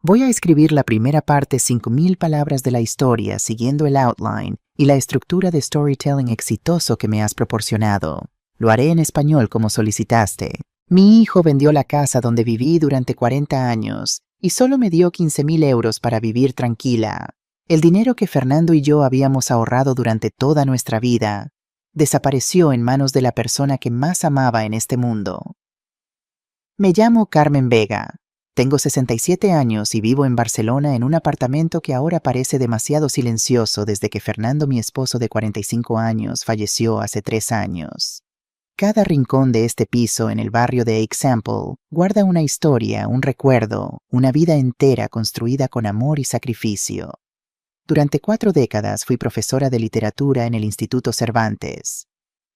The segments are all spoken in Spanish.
Voy a escribir la primera parte 5.000 palabras de la historia siguiendo el outline y la estructura de storytelling exitoso que me has proporcionado. Lo haré en español como solicitaste. Mi hijo vendió la casa donde viví durante 40 años y solo me dio 15.000 euros para vivir tranquila. El dinero que Fernando y yo habíamos ahorrado durante toda nuestra vida desapareció en manos de la persona que más amaba en este mundo. Me llamo Carmen Vega. Tengo 67 años y vivo en Barcelona en un apartamento que ahora parece demasiado silencioso desde que Fernando, mi esposo de 45 años, falleció hace 3 años. Cada rincón de este piso en el barrio de Example guarda una historia, un recuerdo, una vida entera construida con amor y sacrificio. Durante 4 décadas fui profesora de literatura en el Instituto Cervantes.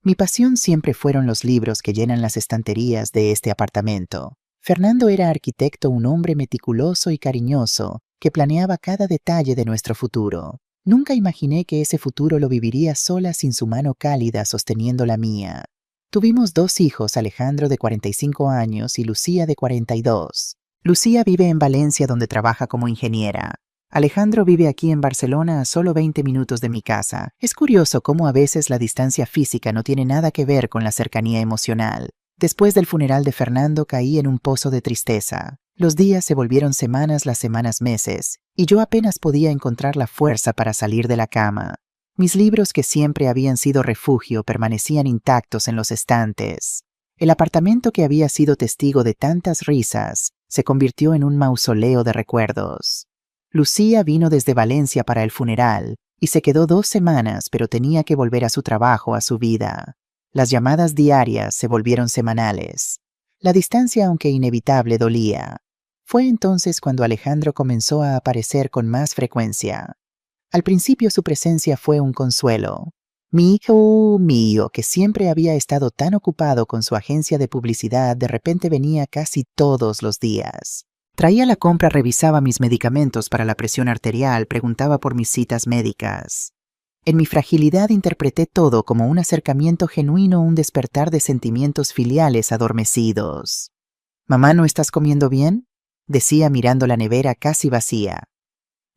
Mi pasión siempre fueron los libros que llenan las estanterías de este apartamento. Fernando era arquitecto, un hombre meticuloso y cariñoso que planeaba cada detalle de nuestro futuro. Nunca imaginé que ese futuro lo viviría sola sin su mano cálida sosteniendo la mía. Tuvimos 2 hijos, Alejandro de 45 años y Lucía de 42. Lucía vive en Valencia donde trabaja como ingeniera. Alejandro vive aquí en Barcelona a solo 20 minutos de mi casa. Es curioso cómo a veces la distancia física no tiene nada que ver con la cercanía emocional. Después del funeral de Fernando caí en un pozo de tristeza. Los días se volvieron semanas, las semanas meses, y yo apenas podía encontrar la fuerza para salir de la cama. Mis libros, que siempre habían sido refugio, permanecían intactos en los estantes. El apartamento, que había sido testigo de tantas risas, se convirtió en un mausoleo de recuerdos. Lucía vino desde Valencia para el funeral y se quedó 2 semanas, pero tenía que volver a su trabajo, a su vida. Las llamadas diarias se volvieron semanales. La distancia, aunque inevitable, dolía. Fue entonces cuando Alejandro comenzó a aparecer con más frecuencia. Al principio su presencia fue un consuelo. Mi hijo mío, que siempre había estado tan ocupado con su agencia de publicidad, de repente venía casi todos los días. Traía la compra, revisaba mis medicamentos para la presión arterial, preguntaba por mis citas médicas. En mi fragilidad interpreté todo como un acercamiento genuino, un despertar de sentimientos filiales adormecidos. «Mamá, ¿no estás comiendo bien?», decía mirando la nevera casi vacía.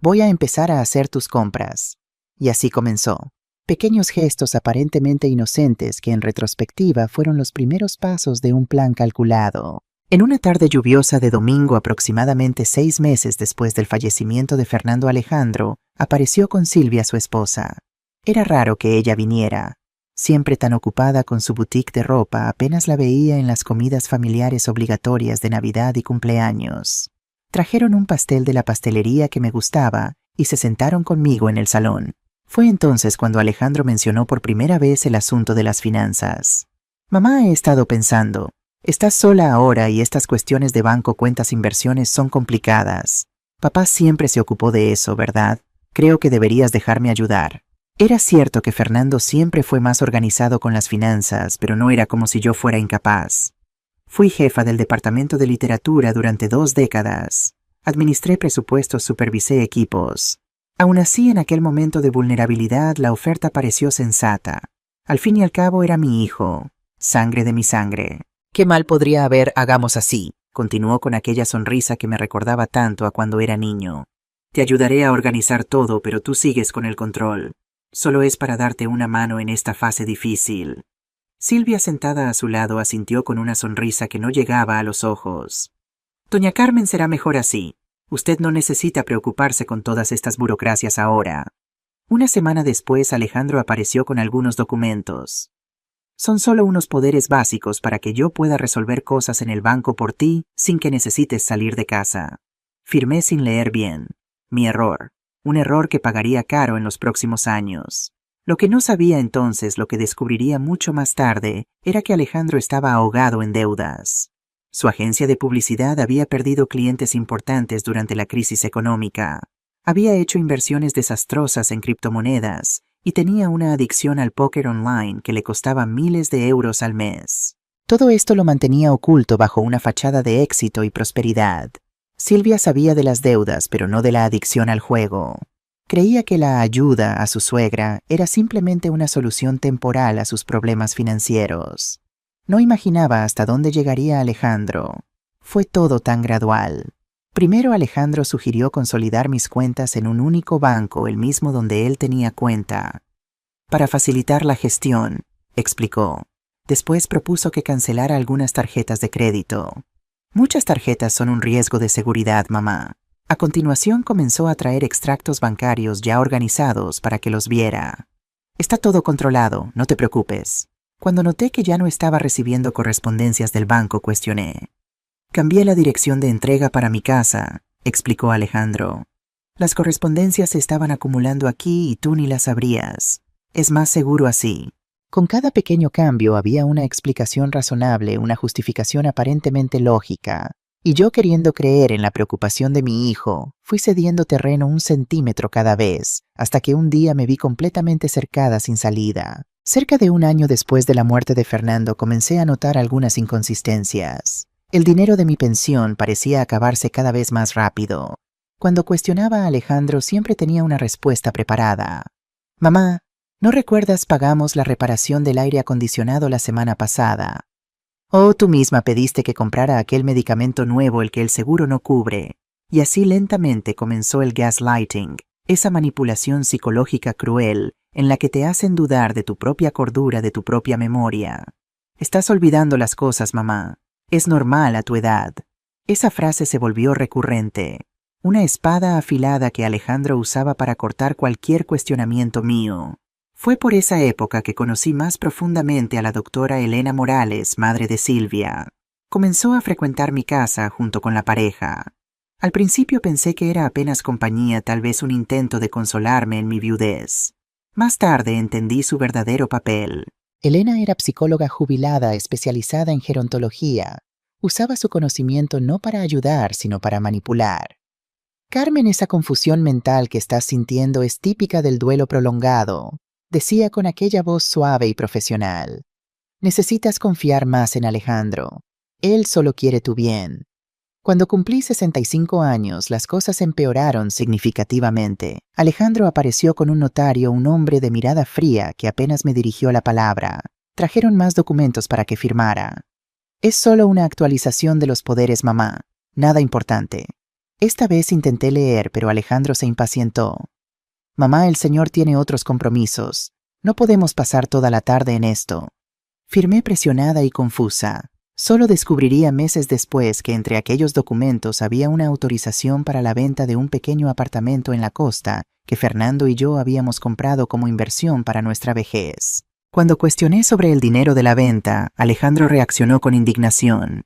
«Voy a empezar a hacer tus compras». Y así comenzó. Pequeños gestos aparentemente inocentes que en retrospectiva fueron los primeros pasos de un plan calculado. En una tarde lluviosa de domingo, aproximadamente 6 meses después del fallecimiento de Fernando, Alejandro apareció con Silvia, su esposa. Era raro que ella viniera. Siempre tan ocupada con su boutique de ropa, apenas la veía en las comidas familiares obligatorias de Navidad y cumpleaños. Trajeron un pastel de la pastelería que me gustaba y se sentaron conmigo en el salón. Fue entonces cuando Alejandro mencionó por primera vez el asunto de las finanzas. «Mamá, he estado pensando. Estás sola ahora y estas cuestiones de banco, cuentas, inversiones son complicadas. Papá siempre se ocupó de eso, ¿verdad? Creo que deberías dejarme ayudar». Era cierto que Fernando siempre fue más organizado con las finanzas, pero no era como si yo fuera incapaz. Fui jefa del departamento de literatura durante 2 décadas. Administré presupuestos, supervisé equipos. Aún así, en aquel momento de vulnerabilidad, la oferta pareció sensata. Al fin y al cabo era mi hijo, sangre de mi sangre. «¿Qué mal podría haber? Hagamos así», continuó con aquella sonrisa que me recordaba tanto a cuando era niño. «Te ayudaré a organizar todo, pero tú sigues con el control. Solo es para darte una mano en esta fase difícil». Silvia, sentada a su lado, asintió con una sonrisa que no llegaba a los ojos. «Doña Carmen, será mejor así. Usted no necesita preocuparse con todas estas burocracias ahora». Una semana después, Alejandro apareció con algunos documentos. «Son solo unos poderes básicos para que yo pueda resolver cosas en el banco por ti sin que necesites salir de casa». Firmé sin leer bien. Mi error. Un error que pagaría caro en los próximos años. Lo que no sabía entonces, lo que descubriría mucho más tarde, era que Alejandro estaba ahogado en deudas. Su agencia de publicidad había perdido clientes importantes durante la crisis económica. Había hecho inversiones desastrosas en criptomonedas y tenía una adicción al póker online que le costaba miles de euros al mes. Todo esto lo mantenía oculto bajo una fachada de éxito y prosperidad. Silvia sabía de las deudas, pero no de la adicción al juego. Creía que la ayuda a su suegra era simplemente una solución temporal a sus problemas financieros. No imaginaba hasta dónde llegaría Alejandro. Fue todo tan gradual. Primero Alejandro sugirió consolidar mis cuentas en un único banco, el mismo donde él tenía cuenta, para facilitar la gestión, explicó. Después propuso que cancelara algunas tarjetas de crédito. Muchas tarjetas son un riesgo de seguridad, mamá. A continuación comenzó a traer extractos bancarios ya organizados para que los viera. Está todo controlado, no te preocupes. Cuando noté que ya no estaba recibiendo correspondencias del banco, cuestioné. Cambié la dirección de entrega para mi casa, explicó Alejandro. Las correspondencias se estaban acumulando aquí y tú ni las sabrías. Es más seguro así. Con cada pequeño cambio había una explicación razonable, una justificación aparentemente lógica. Y yo, queriendo creer en la preocupación de mi hijo, fui cediendo terreno 1 centímetro cada vez, hasta que un día me vi completamente cercada sin salida. Cerca de 1 año después de la muerte de Fernando comencé a notar algunas inconsistencias. El dinero de mi pensión parecía acabarse cada vez más rápido. Cuando cuestionaba a Alejandro siempre tenía una respuesta preparada. Mamá, ¿no recuerdas pagamos la reparación del aire acondicionado la semana pasada? Oh, tú misma pediste que comprara aquel medicamento nuevo el que el seguro no cubre. Y así lentamente comenzó el gaslighting, esa manipulación psicológica cruel en la que te hacen dudar de tu propia cordura, de tu propia memoria. Estás olvidando las cosas, mamá. Es normal a tu edad. Esa frase se volvió recurrente. Una espada afilada que Alejandro usaba para cortar cualquier cuestionamiento mío. Fue por esa época que conocí más profundamente a la doctora Elena Morales, madre de Silvia. Comenzó a frecuentar mi casa junto con la pareja. Al principio pensé que era apenas compañía, tal vez un intento de consolarme en mi viudez. Más tarde entendí su verdadero papel. Elena era psicóloga jubilada especializada en gerontología. Usaba su conocimiento no para ayudar, sino para manipular. Carmen, esa confusión mental que estás sintiendo es típica del duelo prolongado, decía con aquella voz suave y profesional. Necesitas confiar más en Alejandro. Él solo quiere tu bien. Cuando cumplí 65 años, las cosas empeoraron significativamente. Alejandro apareció con un notario, un hombre de mirada fría que apenas me dirigió la palabra. Trajeron más documentos para que firmara. Es solo una actualización de los poderes, mamá. Nada importante. Esta vez intenté leer, pero Alejandro se impacientó. Mamá, el señor tiene otros compromisos. No podemos pasar toda la tarde en esto. Firmé presionada y confusa. Solo descubriría meses después que entre aquellos documentos había una autorización para la venta de un pequeño apartamento en la costa que Fernando y yo habíamos comprado como inversión para nuestra vejez. Cuando cuestioné sobre el dinero de la venta, Alejandro reaccionó con indignación.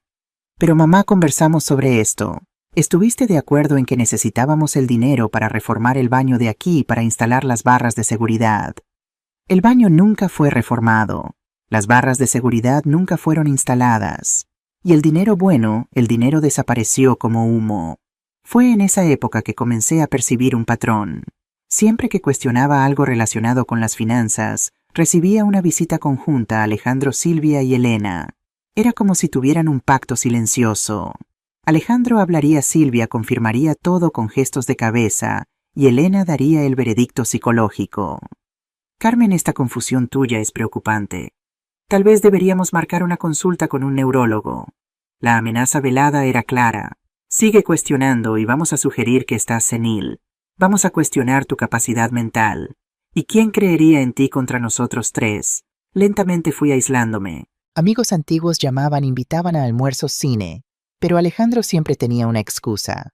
Pero mamá, conversamos sobre esto. ¿Estuviste de acuerdo en que necesitábamos el dinero para reformar el baño de aquí y para instalar las barras de seguridad? El baño nunca fue reformado. Las barras de seguridad nunca fueron instaladas. Y el dinero bueno, el dinero desapareció como humo. Fue en esa época que comencé a percibir un patrón. Siempre que cuestionaba algo relacionado con las finanzas, recibía una visita conjunta a Alejandro, Silvia y Elena. Era como si tuvieran un pacto silencioso. Alejandro hablaría, Silvia confirmaría todo con gestos de cabeza y Elena daría el veredicto psicológico. Carmen, esta confusión tuya es preocupante. Tal vez deberíamos marcar una consulta con un neurólogo. La amenaza velada era clara. Sigue cuestionando y vamos a sugerir que estás senil. Vamos a cuestionar tu capacidad mental. ¿Y quién creería en ti contra nosotros tres? Lentamente fui aislándome. Amigos antiguos llamaban, invitaban a almuerzos, cine. Pero Alejandro siempre tenía una excusa.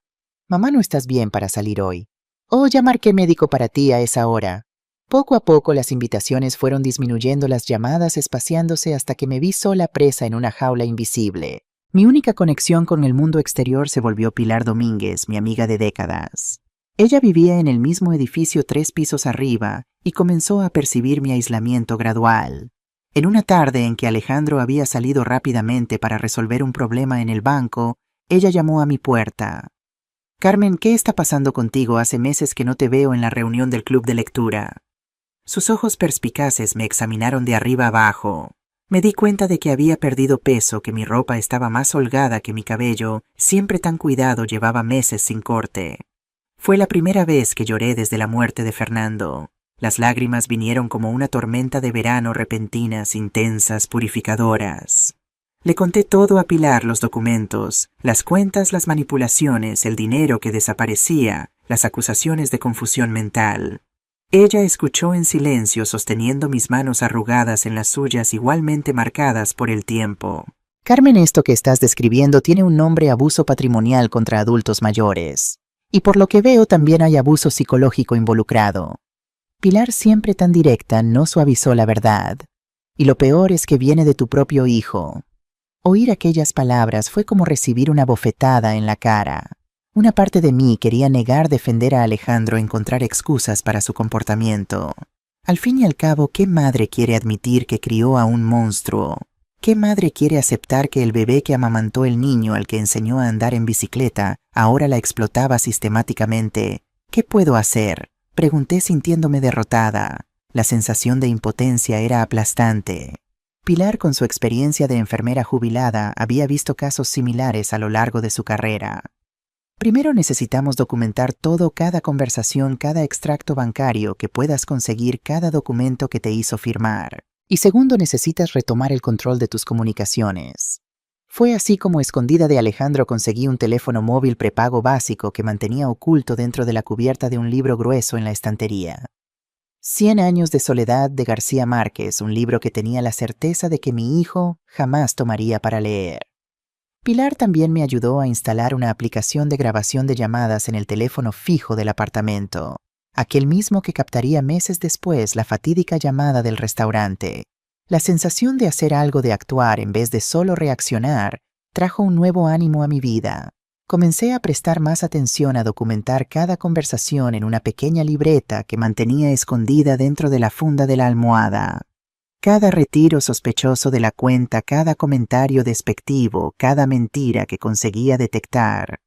Mamá, no estás bien para salir hoy. Oh, ya marqué médico para ti a esa hora. Poco a poco las invitaciones fueron disminuyendo, las llamadas espaciándose hasta que me vi sola, presa en una jaula invisible. Mi única conexión con el mundo exterior se volvió Pilar Domínguez, mi amiga de décadas. Ella vivía en el mismo edificio 3 pisos arriba y comenzó a percibir mi aislamiento gradual. En una tarde en que Alejandro había salido rápidamente para resolver un problema en el banco, ella llamó a mi puerta. Carmen, ¿qué está pasando contigo? Hace meses que no te veo en la reunión del club de lectura. Sus ojos perspicaces me examinaron de arriba abajo. Me di cuenta de que había perdido peso, que mi ropa estaba más holgada que mi cabello, siempre tan cuidado, llevaba meses sin corte. Fue la primera vez que lloré desde la muerte de Fernando. Las lágrimas vinieron como una tormenta de verano, repentinas, intensas, purificadoras. Le conté todo a Pilar: los documentos, las cuentas, las manipulaciones, el dinero que desaparecía, las acusaciones de confusión mental. Ella escuchó en silencio, sosteniendo mis manos arrugadas en las suyas, igualmente marcadas por el tiempo. Carmen, esto que estás describiendo tiene un nombre: abuso patrimonial contra adultos mayores. Y por lo que veo también hay abuso psicológico involucrado. Pilar, siempre tan directa, no suavizó la verdad. Y lo peor es que viene de tu propio hijo. Oír aquellas palabras fue como recibir una bofetada en la cara. Una parte de mí quería negar, defender a Alejandro, encontrar excusas para su comportamiento. Al fin y al cabo, ¿qué madre quiere admitir que crió a un monstruo? ¿Qué madre quiere aceptar que el bebé que amamantó, el niño al que enseñó a andar en bicicleta, ahora la explotaba sistemáticamente? ¿Qué puedo hacer?, pregunté, sintiéndome derrotada. La sensación de impotencia era aplastante. Pilar, con su experiencia de enfermera jubilada, había visto casos similares a lo largo de su carrera. Primero necesitamos documentar todo: cada conversación, cada extracto bancario que puedas conseguir, cada documento que te hizo firmar. Y segundo, necesitas retomar el control de tus comunicaciones. Fue así como, escondida de Alejandro, conseguí un teléfono móvil prepago básico que mantenía oculto dentro de la cubierta de un libro grueso en la estantería. 100 años de soledad, de García Márquez, un libro que tenía la certeza de que mi hijo jamás tomaría para leer. Pilar también me ayudó a instalar una aplicación de grabación de llamadas en el teléfono fijo del apartamento, aquel mismo que captaría meses después la fatídica llamada del restaurante. La sensación de hacer algo, de actuar en vez de solo reaccionar, trajo un nuevo ánimo a mi vida. Comencé a prestar más atención, a documentar cada conversación en una pequeña libreta que mantenía escondida dentro de la funda de la almohada. Cada retiro sospechoso de la cuenta, cada comentario despectivo, cada mentira que conseguía detectar.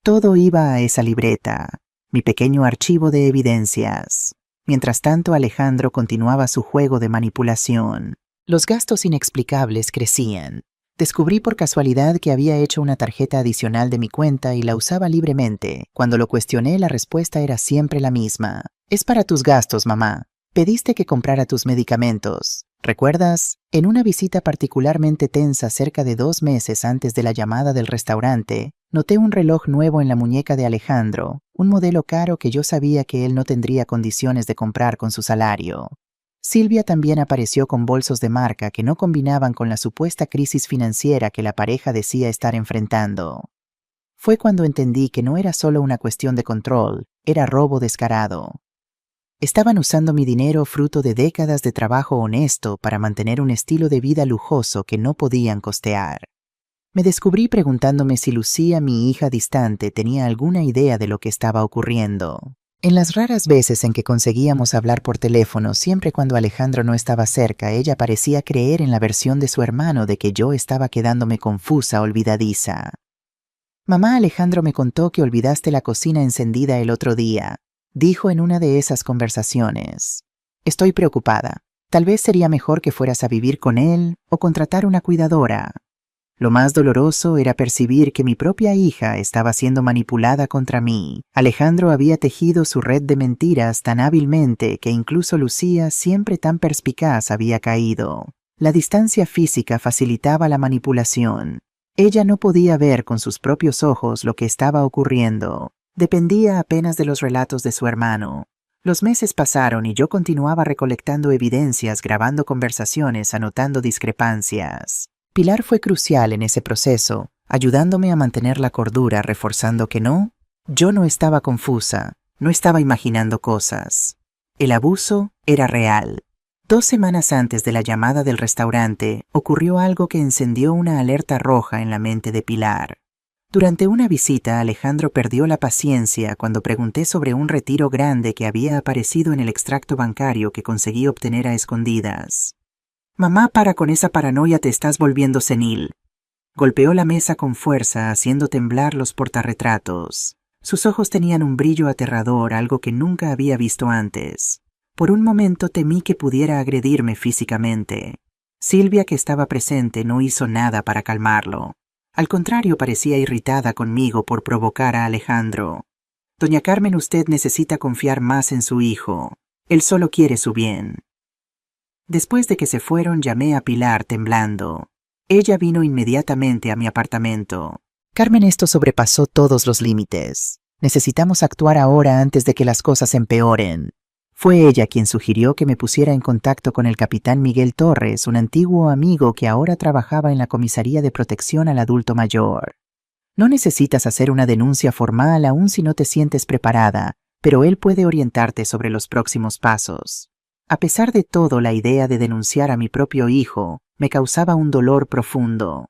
Todo iba a esa libreta, mi pequeño archivo de evidencias. Mientras tanto, Alejandro continuaba su juego de manipulación. Los gastos inexplicables crecían. Descubrí por casualidad que había hecho una tarjeta adicional de mi cuenta y la usaba libremente. Cuando lo cuestioné, la respuesta era siempre la misma: es para tus gastos, mamá. Pediste que comprara tus medicamentos. ¿Recuerdas? En una visita particularmente tensa, cerca de 2 meses antes de la llamada del restaurante, noté un reloj nuevo en la muñeca de Alejandro, un modelo caro que yo sabía que él no tendría condiciones de comprar con su salario. Silvia también apareció con bolsos de marca que no combinaban con la supuesta crisis financiera que la pareja decía estar enfrentando. Fue cuando entendí que no era solo una cuestión de control, era robo descarado. Estaban usando mi dinero, fruto de décadas de trabajo honesto, para mantener un estilo de vida lujoso que no podían costear. Me descubrí preguntándome si Lucía, mi hija distante, tenía alguna idea de lo que estaba ocurriendo. En las raras veces en que conseguíamos hablar por teléfono, siempre cuando Alejandro no estaba cerca, ella parecía creer en la versión de su hermano de que yo estaba quedándome confusa, olvidadiza. Mamá, Alejandro me contó que olvidaste la cocina encendida el otro día, dijo en una de esas conversaciones. Estoy preocupada. Tal vez sería mejor que fueras a vivir con él o contratar una cuidadora. Lo más doloroso era percibir que mi propia hija estaba siendo manipulada contra mí. Alejandro había tejido su red de mentiras tan hábilmente que incluso Lucía, siempre tan perspicaz, había caído. La distancia física facilitaba la manipulación. Ella no podía ver con sus propios ojos lo que estaba ocurriendo. Dependía apenas de los relatos de su hermano. Los meses pasaron y yo continuaba recolectando evidencias, grabando conversaciones, anotando discrepancias. Pilar fue crucial en ese proceso, ayudándome a mantener la cordura, reforzando que yo no estaba confusa, no estaba imaginando cosas. El abuso era real. 2 semanas antes de la llamada del restaurante, ocurrió algo que encendió una alerta roja en la mente de Pilar. Durante una visita, Alejandro perdió la paciencia cuando pregunté sobre un retiro grande que había aparecido en el extracto bancario que conseguí obtener a escondidas. Mamá, para con esa paranoia, te estás volviendo senil. Golpeó la mesa con fuerza, haciendo temblar los portarretratos. Sus ojos tenían un brillo aterrador, algo que nunca había visto antes. Por un momento temí que pudiera agredirme físicamente. Silvia, que estaba presente, no hizo nada para calmarlo. Al contrario, parecía irritada conmigo por provocar a Alejandro. Doña Carmen, usted necesita confiar más en su hijo. Él solo quiere su bien. Después de que se fueron, llamé a Pilar temblando. Ella vino inmediatamente a mi apartamento. Carmen, esto sobrepasó todos los límites. Necesitamos actuar ahora antes de que las cosas empeoren. Fue ella quien sugirió que me pusiera en contacto con el capitán Miguel Torres, un antiguo amigo que ahora trabajaba en la Comisaría de Protección al Adulto Mayor. No necesitas hacer una denuncia formal aún si no te sientes preparada, pero él puede orientarte sobre los próximos pasos. A pesar de todo, la idea de denunciar a mi propio hijo me causaba un dolor profundo.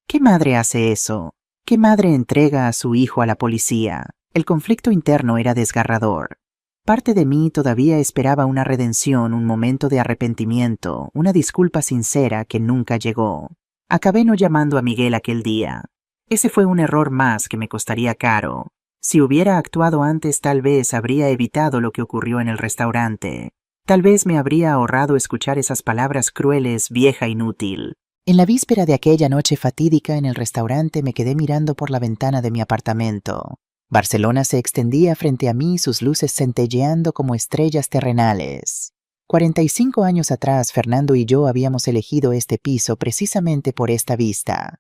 ¿Qué madre hace eso? ¿Qué madre entrega a su hijo a la policía? El conflicto interno era desgarrador. Parte de mí todavía esperaba una redención, un momento de arrepentimiento, una disculpa sincera que nunca llegó. Acabé no llamando a Miguel aquel día. Ese fue un error más que me costaría caro. Si hubiera actuado antes, tal vez habría evitado lo que ocurrió en el restaurante. Tal vez me habría ahorrado escuchar esas palabras crueles, vieja inútil. En la víspera de aquella noche fatídica en el restaurante me quedé mirando por la ventana de mi apartamento. Barcelona se extendía frente a mí, sus luces centelleando como estrellas terrenales. 45 años atrás, Fernando y yo habíamos elegido este piso precisamente por esta vista.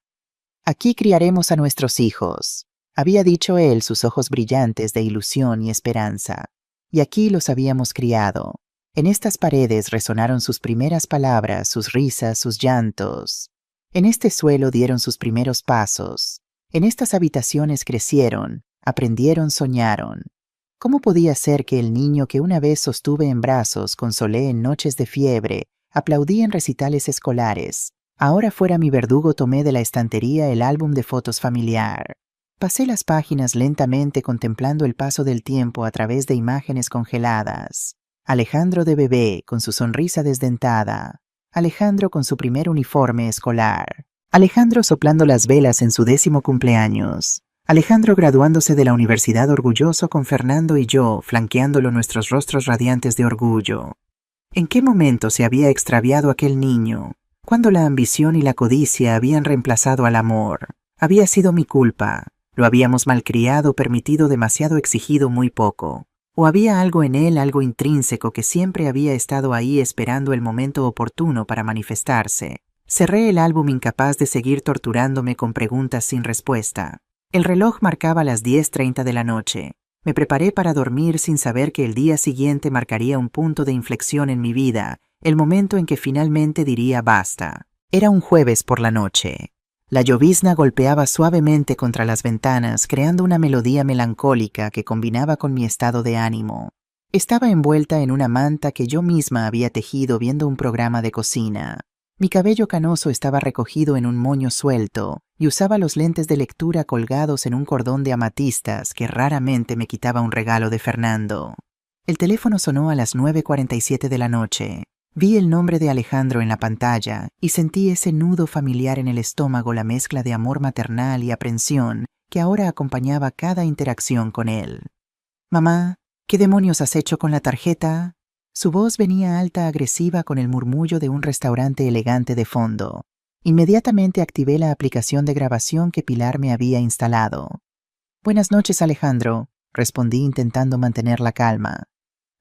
Aquí criaremos a nuestros hijos, había dicho él, sus ojos brillantes de ilusión y esperanza. Y aquí los habíamos criado. En estas paredes resonaron sus primeras palabras, sus risas, sus llantos. En este suelo dieron sus primeros pasos. En estas habitaciones crecieron, aprendieron, soñaron. ¿Cómo podía ser que el niño que una vez sostuve en brazos, consolé en noches de fiebre, aplaudí en recitales escolares, ahora fuera mi verdugo? Tomé de la estantería el álbum de fotos familiar. Pasé las páginas lentamente contemplando el paso del tiempo a través de imágenes congeladas. Alejandro de bebé, con su sonrisa desdentada. Alejandro con su primer uniforme escolar. Alejandro soplando las velas en su 10º cumpleaños. Alejandro graduándose de la universidad orgulloso con Fernando y yo, flanqueándolo nuestros rostros radiantes de orgullo. ¿En qué momento se había extraviado aquel niño? ¿Cuándo la ambición y la codicia habían reemplazado al amor? Había sido mi culpa. Lo habíamos malcriado, permitido demasiado, exigido muy poco. ¿O había algo en él, algo intrínseco que siempre había estado ahí esperando el momento oportuno para manifestarse? Cerré el álbum incapaz de seguir torturándome con preguntas sin respuesta. El reloj marcaba las 10:30 de la noche. Me preparé para dormir sin saber que el día siguiente marcaría un punto de inflexión en mi vida, el momento en que finalmente diría basta. Era un jueves por la noche. La llovizna golpeaba suavemente contra las ventanas, creando una melodía melancólica que combinaba con mi estado de ánimo. Estaba envuelta en una manta que yo misma había tejido viendo un programa de cocina. Mi cabello canoso estaba recogido en un moño suelto y usaba los lentes de lectura colgados en un cordón de amatistas que raramente me quitaba un regalo de Fernando. El teléfono sonó a las 9:47 de la noche. Vi el nombre de Alejandro en la pantalla y sentí ese nudo familiar en el estómago, la mezcla de amor maternal y aprensión que ahora acompañaba cada interacción con él. «Mamá, ¿qué demonios has hecho con la tarjeta?» Su voz venía alta, agresiva, con el murmullo de un restaurante elegante de fondo. Inmediatamente activé la aplicación de grabación que Pilar me había instalado. «Buenas noches, Alejandro», respondí intentando mantener la calma.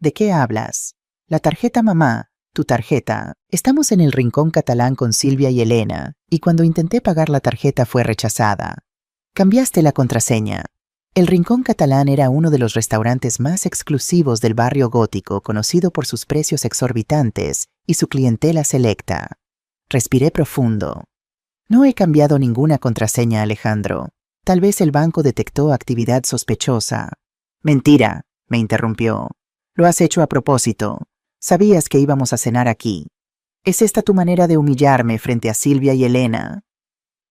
«¿De qué hablas?» «La tarjeta, mamá. Tu tarjeta. Estamos en el rincón catalán con Silvia y Elena, y cuando intenté pagar la tarjeta fue rechazada. Cambiaste la contraseña». El Rincón Catalán era uno de los restaurantes más exclusivos del barrio gótico, conocido por sus precios exorbitantes y su clientela selecta. Respiré profundo. «No he cambiado ninguna contraseña, Alejandro. Tal vez el banco detectó actividad sospechosa». «Mentira», me interrumpió. «Lo has hecho a propósito. Sabías que íbamos a cenar aquí. ¿Es esta tu manera de humillarme frente a Silvia y Elena?»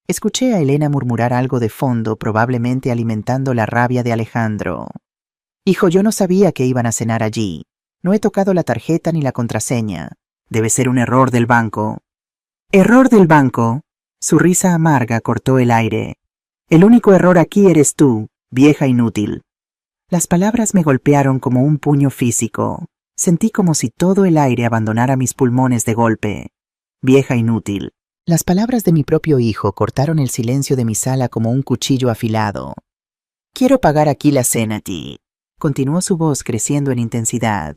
Escuché a Elena murmurar algo de fondo, probablemente alimentando la rabia de Alejandro. «Hijo, yo no sabía que iban a cenar allí. No he tocado la tarjeta ni la contraseña. Debe ser un error del banco». «¿Error del banco?» Su risa amarga cortó el aire. «El único error aquí eres tú, vieja inútil». Las palabras me golpearon como un puño físico. Sentí como si todo el aire abandonara mis pulmones de golpe. «Vieja inútil». Las palabras de mi propio hijo cortaron el silencio de mi sala como un cuchillo afilado. «Quiero pagar aquí la cena, ti», continuó su voz creciendo en intensidad.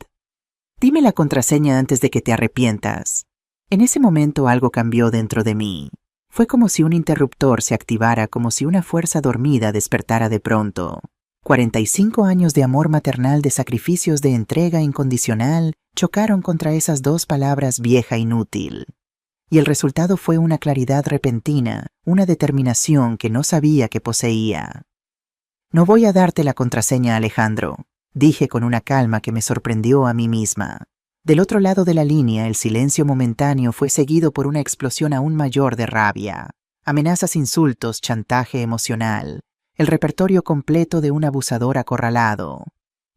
«Dime la contraseña antes de que te arrepientas». En ese momento algo cambió dentro de mí. Fue como si un interruptor se activara, como si una fuerza dormida despertara de pronto. 45 años de amor maternal, de sacrificios, de entrega incondicional, chocaron contra esas dos palabras: vieja inútil. Y el resultado fue una claridad repentina, una determinación que no sabía que poseía. No voy a darte la contraseña, Alejandro, dije con una calma que me sorprendió a mí misma. Del otro lado de la línea, el silencio momentáneo fue seguido por una explosión aún mayor de rabia. Amenazas, insultos, chantaje emocional. El repertorio completo de un abusador acorralado.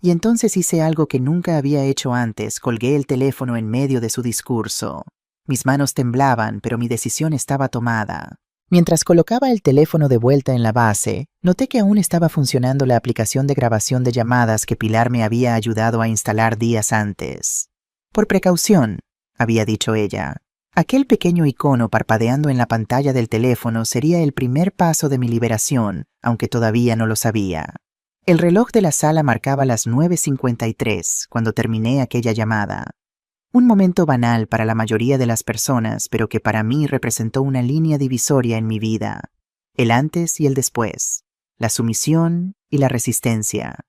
Y entonces hice algo que nunca había hecho antes: colgué el teléfono en medio de su discurso. Mis manos temblaban, pero mi decisión estaba tomada. Mientras colocaba el teléfono de vuelta en la base, noté que aún estaba funcionando la aplicación de grabación de llamadas que Pilar me había ayudado a instalar días antes. Por precaución, había dicho ella. Aquel pequeño icono parpadeando en la pantalla del teléfono sería el primer paso de mi liberación, aunque todavía no lo sabía. El reloj de la sala marcaba las 9:53 cuando terminé aquella llamada. Un momento banal para la mayoría de las personas, pero que para mí representó una línea divisoria en mi vida. El antes y el después. La sumisión y la resistencia.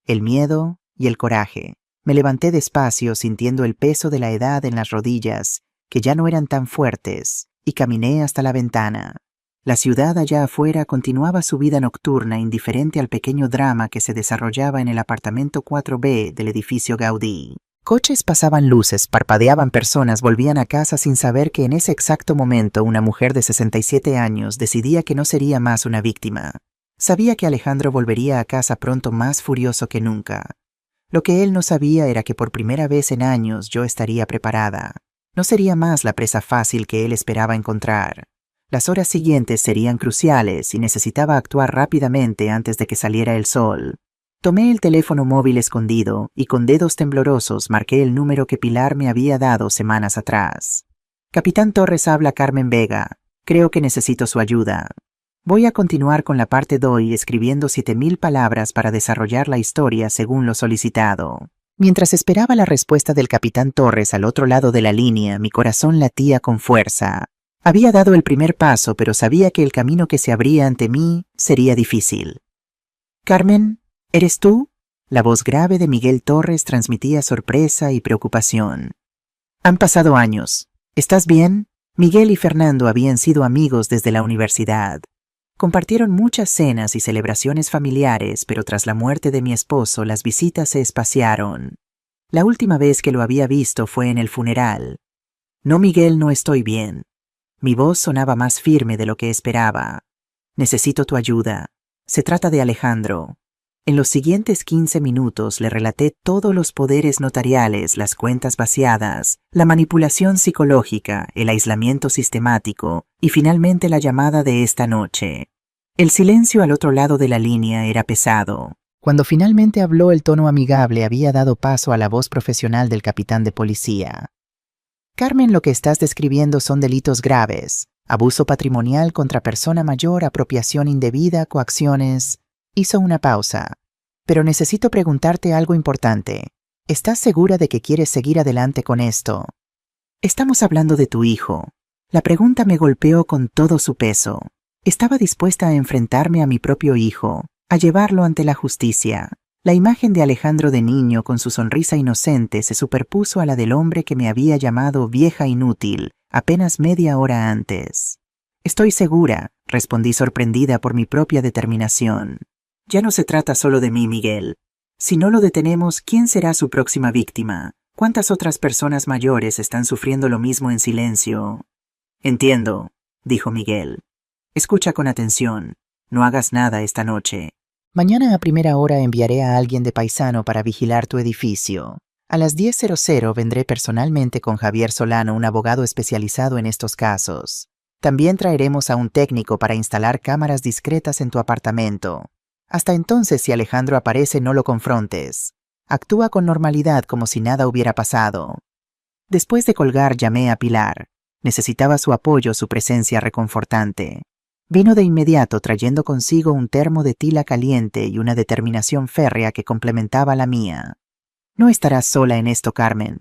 El miedo y el coraje. Me levanté despacio, sintiendo el peso de la edad en las rodillas, que ya no eran tan fuertes, y caminé hasta la ventana. La ciudad allá afuera continuaba su vida nocturna, indiferente al pequeño drama que se desarrollaba en el apartamento 4B del edificio Gaudí. Coches pasaban, luces, parpadeaban personas, volvían a casa sin saber que en ese exacto momento una mujer de 67 años decidía que no sería más una víctima. Sabía que Alejandro volvería a casa pronto, más furioso que nunca. Lo que él no sabía era que por primera vez en años yo estaría preparada. No sería más la presa fácil que él esperaba encontrar. Las horas siguientes serían cruciales y necesitaba actuar rápidamente antes de que saliera el sol. Tomé el teléfono móvil escondido y con dedos temblorosos marqué el número que Pilar me había dado semanas atrás. Capitán Torres, habla Carmen Vega. Creo que necesito su ayuda. Voy a continuar con la parte 2 escribiendo 7,000 palabras para desarrollar la historia según lo solicitado. Mientras esperaba la respuesta del capitán Torres al otro lado de la línea, mi corazón latía con fuerza. Había dado el primer paso, pero sabía que el camino que se abría ante mí sería difícil. Carmen, ¿eres tú? La voz grave de Miguel Torres transmitía sorpresa y preocupación. Han pasado años. ¿Estás bien? Miguel y Fernando habían sido amigos desde la universidad. Compartieron muchas cenas y celebraciones familiares, pero tras la muerte de mi esposo las visitas se espaciaron. La última vez que lo había visto fue en el funeral. No, Miguel, no estoy bien. Mi voz sonaba más firme de lo que esperaba. Necesito tu ayuda. Se trata de Alejandro. En los siguientes 15 minutos le relaté todos los poderes notariales, las cuentas vaciadas, la manipulación psicológica, el aislamiento sistemático y finalmente la llamada de esta noche. El silencio al otro lado de la línea era pesado. Cuando finalmente habló, el tono amigable había dado paso a la voz profesional del capitán de policía. Carmen, lo que estás describiendo son delitos graves: abuso patrimonial contra persona mayor, apropiación indebida, coacciones. Hizo una pausa. Pero necesito preguntarte algo importante. ¿Estás segura de que quieres seguir adelante con esto? Estamos hablando de tu hijo. La pregunta me golpeó con todo su peso. Estaba dispuesta a enfrentarme a mi propio hijo, a llevarlo ante la justicia. La imagen de Alejandro de niño con su sonrisa inocente se superpuso a la del hombre que me había llamado vieja inútil apenas media hora antes. Estoy segura, respondí sorprendida por mi propia determinación. Ya no se trata solo de mí, Miguel. Si no lo detenemos, ¿quién será su próxima víctima? ¿Cuántas otras personas mayores están sufriendo lo mismo en silencio? Entiendo, dijo Miguel. Escucha con atención. No hagas nada esta noche. Mañana a primera hora enviaré a alguien de paisano para vigilar tu edificio. A las 10:00 vendré personalmente con Javier Solano, un abogado especializado en estos casos. También traeremos a un técnico para instalar cámaras discretas en tu apartamento. Hasta entonces, si Alejandro aparece, no lo confrontes. Actúa con normalidad como si nada hubiera pasado. Después de colgar, llamé a Pilar. Necesitaba su apoyo, su presencia reconfortante. Vino de inmediato trayendo consigo un termo de tila caliente y una determinación férrea que complementaba la mía. No estarás sola en esto, Carmen,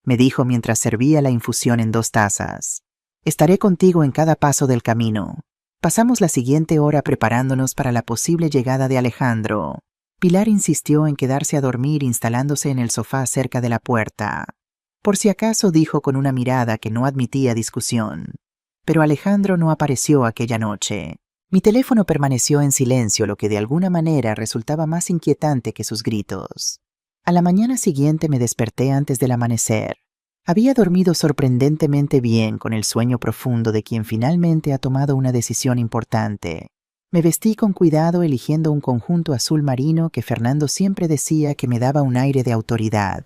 me dijo mientras servía la infusión en 2 tazas. Estaré contigo en cada paso del camino. Pasamos la siguiente hora preparándonos para la posible llegada de Alejandro. Pilar insistió en quedarse a dormir instalándose en el sofá cerca de la puerta. Por si acaso dijo con una mirada que no admitía discusión. Pero Alejandro no apareció aquella noche. Mi teléfono permaneció en silencio, lo que de alguna manera resultaba más inquietante que sus gritos. A la mañana siguiente me desperté antes del amanecer. Había dormido sorprendentemente bien con el sueño profundo de quien finalmente ha tomado una decisión importante. Me vestí con cuidado eligiendo un conjunto azul marino que Fernando siempre decía que me daba un aire de autoridad.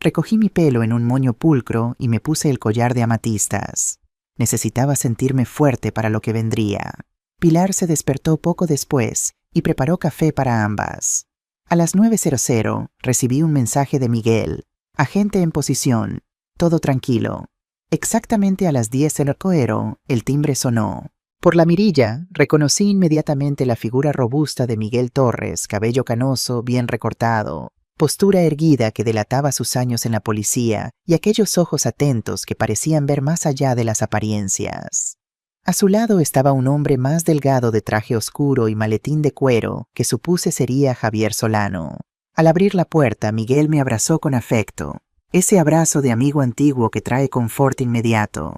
Recogí mi pelo en un moño pulcro y me puse el collar de amatistas. Necesitaba sentirme fuerte para lo que vendría. Pilar se despertó poco después y preparó café para ambas. A las 9:00 recibí un mensaje de Miguel. Agente en posición. Todo tranquilo. Exactamente a las 10:00 el timbre sonó. Por la mirilla, reconocí inmediatamente la figura robusta de Miguel Torres, cabello canoso, bien recortado, postura erguida que delataba sus años en la policía y aquellos ojos atentos que parecían ver más allá de las apariencias. A su lado estaba un hombre más delgado de traje oscuro y maletín de cuero que supuse sería Javier Solano. Al abrir la puerta, Miguel me abrazó con afecto. Ese abrazo de amigo antiguo que trae confort inmediato.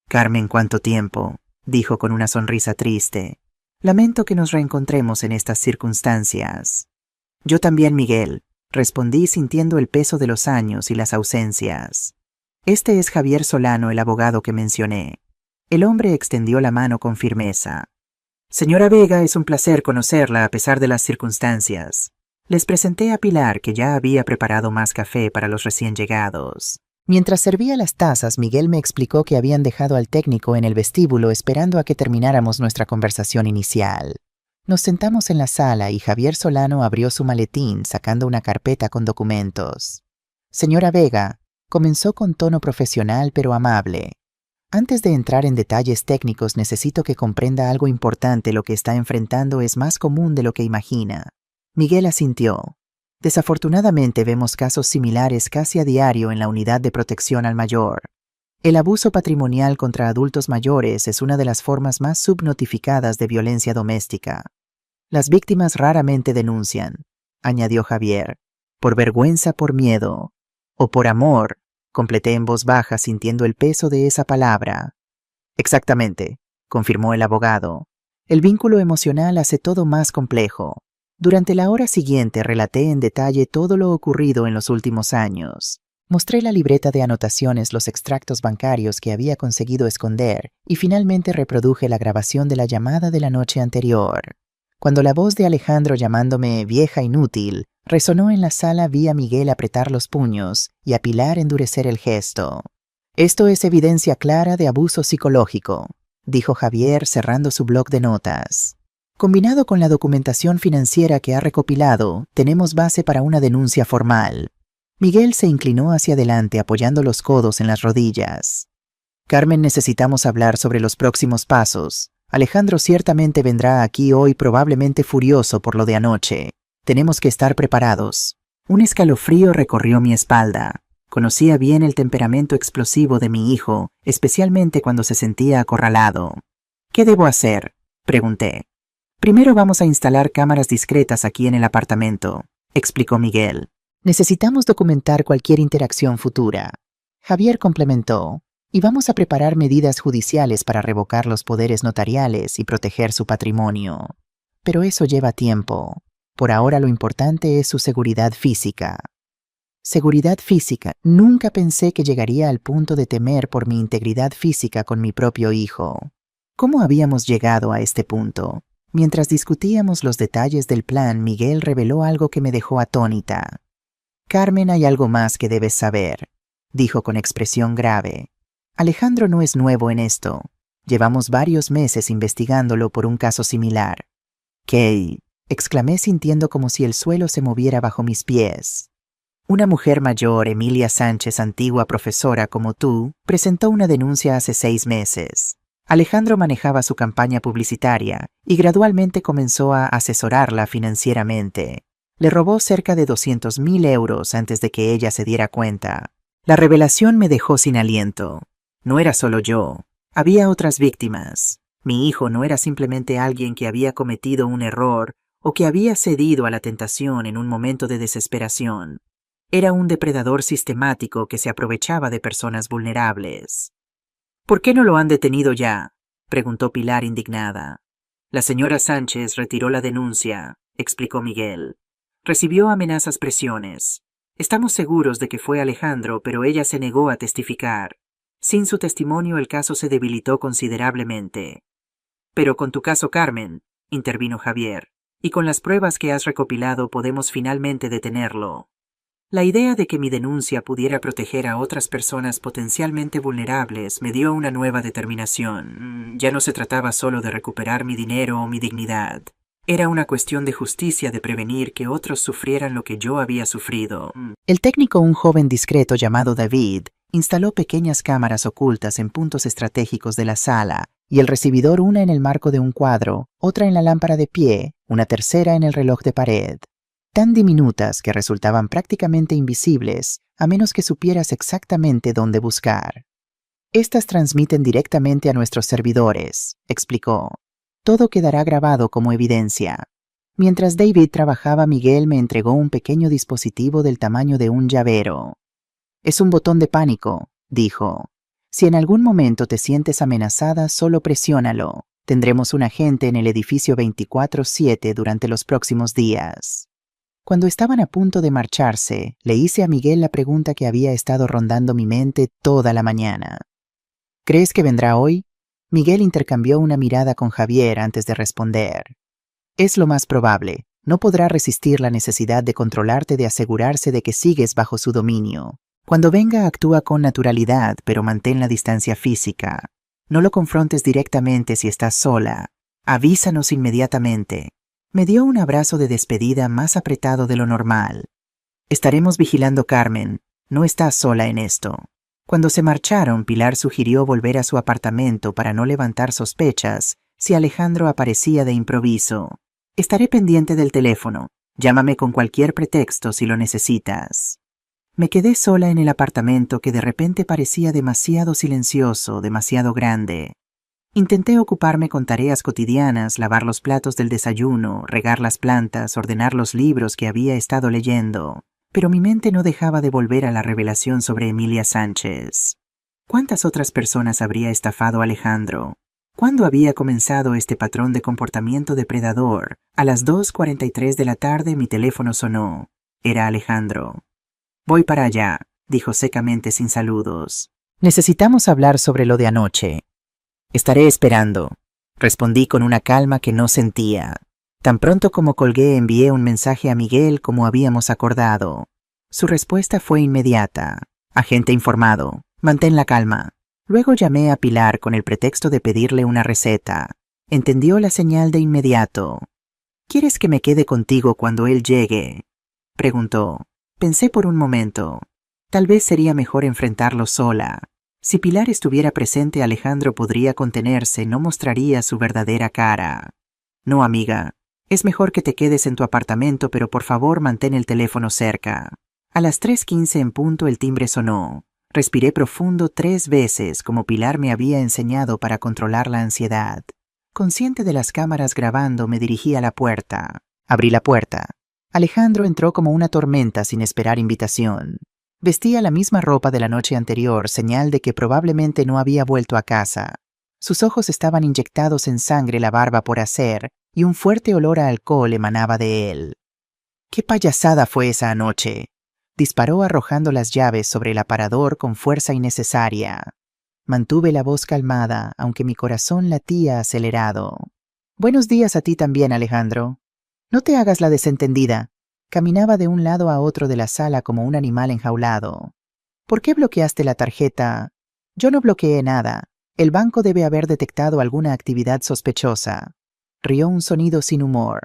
«Carmen, ¿cuánto tiempo?», dijo con una sonrisa triste. «Lamento que nos reencontremos en estas circunstancias». «Yo también, Miguel», respondí sintiendo el peso de los años y las ausencias. «Este es Javier Solano, el abogado que mencioné». El hombre extendió la mano con firmeza. «Señora Vega, es un placer conocerla a pesar de las circunstancias». Les presenté a Pilar, que ya había preparado más café para los recién llegados. Mientras servía las tazas, Miguel me explicó que habían dejado al técnico en el vestíbulo esperando a que termináramos nuestra conversación inicial. Nos sentamos en la sala y Javier Solano abrió su maletín sacando una carpeta con documentos. «Señora Vega», comenzó con tono profesional pero amable. «Antes de entrar en detalles técnicos necesito que comprenda algo importante. Lo que está enfrentando es más común de lo que imagina». Miguel asintió. «Desafortunadamente vemos casos similares casi a diario en la unidad de protección al mayor. El abuso patrimonial contra adultos mayores es una de las formas más subnotificadas de violencia doméstica. Las víctimas raramente denuncian», añadió Javier, «por vergüenza, por miedo, o por amor», completé en voz baja sintiendo el peso de esa palabra. «Exactamente», confirmó el abogado. «El vínculo emocional hace todo más complejo». Durante la hora siguiente relaté en detalle todo lo ocurrido en los últimos años. Mostré la libreta de anotaciones, los extractos bancarios que había conseguido esconder y finalmente reproduje la grabación de la llamada de la noche anterior. Cuando la voz de Alejandro llamándome vieja inútil resonó en la sala, vi a Miguel apretar los puños y a Pilar endurecer el gesto. «Esto es evidencia clara de abuso psicológico», dijo Javier cerrando su bloc de notas. «Combinado con la documentación financiera que ha recopilado, tenemos base para una denuncia formal». Miguel se inclinó hacia adelante apoyando los codos en las rodillas. «Carmen, necesitamos hablar sobre los próximos pasos. Alejandro ciertamente vendrá aquí hoy, probablemente furioso por lo de anoche. Tenemos que estar preparados». Un escalofrío recorrió mi espalda. Conocía bien el temperamento explosivo de mi hijo, especialmente cuando se sentía acorralado. «¿Qué debo hacer?», pregunté. «Primero vamos a instalar cámaras discretas aquí en el apartamento», explicó Miguel. «Necesitamos documentar cualquier interacción futura». Javier complementó. «Y vamos a preparar medidas judiciales para revocar los poderes notariales y proteger su patrimonio. Pero eso lleva tiempo. Por ahora lo importante es su seguridad física». Seguridad física. Nunca pensé que llegaría al punto de temer por mi integridad física con mi propio hijo. ¿Cómo habíamos llegado a este punto? Mientras discutíamos los detalles del plan, Miguel reveló algo que me dejó atónita. «Carmen, hay algo más que debes saber», dijo con expresión grave. «Alejandro no es nuevo en esto. Llevamos varios meses investigándolo por un caso similar». «¿Qué?», exclamé sintiendo como si el suelo se moviera bajo mis pies. «Una mujer mayor, Emilia Sánchez, antigua profesora como tú, presentó una denuncia hace 6 meses. Alejandro manejaba su campaña publicitaria y gradualmente comenzó a asesorarla financieramente. Le robó cerca de 200.000 euros antes de que ella se diera cuenta. La revelación me dejó sin aliento. No era solo yo. Había otras víctimas. Mi hijo no era simplemente alguien que había cometido un error o que había cedido a la tentación en un momento de desesperación. Era un depredador sistemático que se aprovechaba de personas vulnerables. ¿Por qué no lo han detenido ya?, preguntó Pilar indignada. La señora Sánchez retiró la denuncia, explicó Miguel. Recibió amenazas, presiones. Estamos seguros de que fue Alejandro, pero ella se negó a testificar. Sin su testimonio el caso se debilitó considerablemente. Pero con tu caso, Carmen, intervino Javier, y con las pruebas que has recopilado podemos finalmente detenerlo. La idea de que mi denuncia pudiera proteger a otras personas potencialmente vulnerables me dio una nueva determinación. Ya no se trataba solo de recuperar mi dinero o mi dignidad. Era una cuestión de justicia, de prevenir que otros sufrieran lo que yo había sufrido. El técnico, un joven discreto llamado David, instaló pequeñas cámaras ocultas en puntos estratégicos de la sala, y el recibidor, una en el marco de un cuadro, otra en la lámpara de pie, una tercera en el reloj de pared. Tan diminutas que resultaban prácticamente invisibles, a menos que supieras exactamente dónde buscar. Estas transmiten directamente a nuestros servidores, explicó. Todo quedará grabado como evidencia. Mientras David trabajaba, Miguel me entregó un pequeño dispositivo del tamaño de un llavero. Es un botón de pánico, dijo. Si en algún momento te sientes amenazada, solo presiónalo. Tendremos un agente en el edificio 24/7 durante los próximos días. Cuando estaban a punto de marcharse, le hice a Miguel la pregunta que había estado rondando mi mente toda la mañana. ¿Crees que vendrá hoy? Miguel intercambió una mirada con Javier antes de responder. Es lo más probable. No podrá resistir la necesidad de controlarte, de asegurarse de que sigues bajo su dominio. Cuando venga, actúa con naturalidad, pero mantén la distancia física. No lo confrontes directamente si estás sola. Avísanos inmediatamente. Me dio un abrazo de despedida más apretado de lo normal. Estaremos vigilando, Carmen. No estás sola en esto. Cuando se marcharon, Pilar sugirió volver a su apartamento para no levantar sospechas si Alejandro aparecía de improviso. Estaré pendiente del teléfono. Llámame con cualquier pretexto si lo necesitas. Me quedé sola en el apartamento, que de repente parecía demasiado silencioso, demasiado grande. Intenté ocuparme con tareas cotidianas, lavar los platos del desayuno, regar las plantas, ordenar los libros que había estado leyendo, pero mi mente no dejaba de volver a la revelación sobre Emilia Sánchez. ¿Cuántas otras personas habría estafado Alejandro? ¿Cuándo había comenzado este patrón de comportamiento depredador? A las 2:43 de la tarde mi teléfono sonó. Era Alejandro. Voy para allá, dijo secamente sin saludos. Necesitamos hablar sobre lo de anoche. Estaré esperando, respondí con una calma que no sentía. Tan pronto como colgué, envié un mensaje a Miguel como habíamos acordado. Su respuesta fue inmediata. Agente informado, mantén la calma. Luego llamé a Pilar con el pretexto de pedirle una receta. Entendió la señal de inmediato. ¿Quieres que me quede contigo cuando él llegue?, preguntó. Pensé por un momento. Tal vez sería mejor enfrentarlo sola. Si Pilar estuviera presente, Alejandro podría contenerse, no mostraría su verdadera cara. No, amiga. Es mejor que te quedes en tu apartamento, pero por favor mantén el teléfono cerca. A las 3:15 en punto el timbre sonó. Respiré profundo 3 veces, como Pilar me había enseñado para controlar la ansiedad. Consciente de las cámaras grabando, me dirigí a la puerta. Abrí la puerta. Alejandro entró como una tormenta sin esperar invitación. Vestía la misma ropa de la noche anterior, señal de que probablemente no había vuelto a casa. Sus ojos estaban inyectados en sangre, la barba por hacer, y un fuerte olor a alcohol emanaba de él. ¿Qué payasada fue esa anoche?, disparó arrojando las llaves sobre el aparador con fuerza innecesaria. Mantuve la voz calmada, aunque mi corazón latía acelerado. Buenos días a ti también, Alejandro. No te hagas la desentendida. Caminaba de un lado a otro de la sala como un animal enjaulado. ¿Por qué bloqueaste la tarjeta? Yo no bloqueé nada. El banco debe haber detectado alguna actividad sospechosa. Rió un sonido sin humor.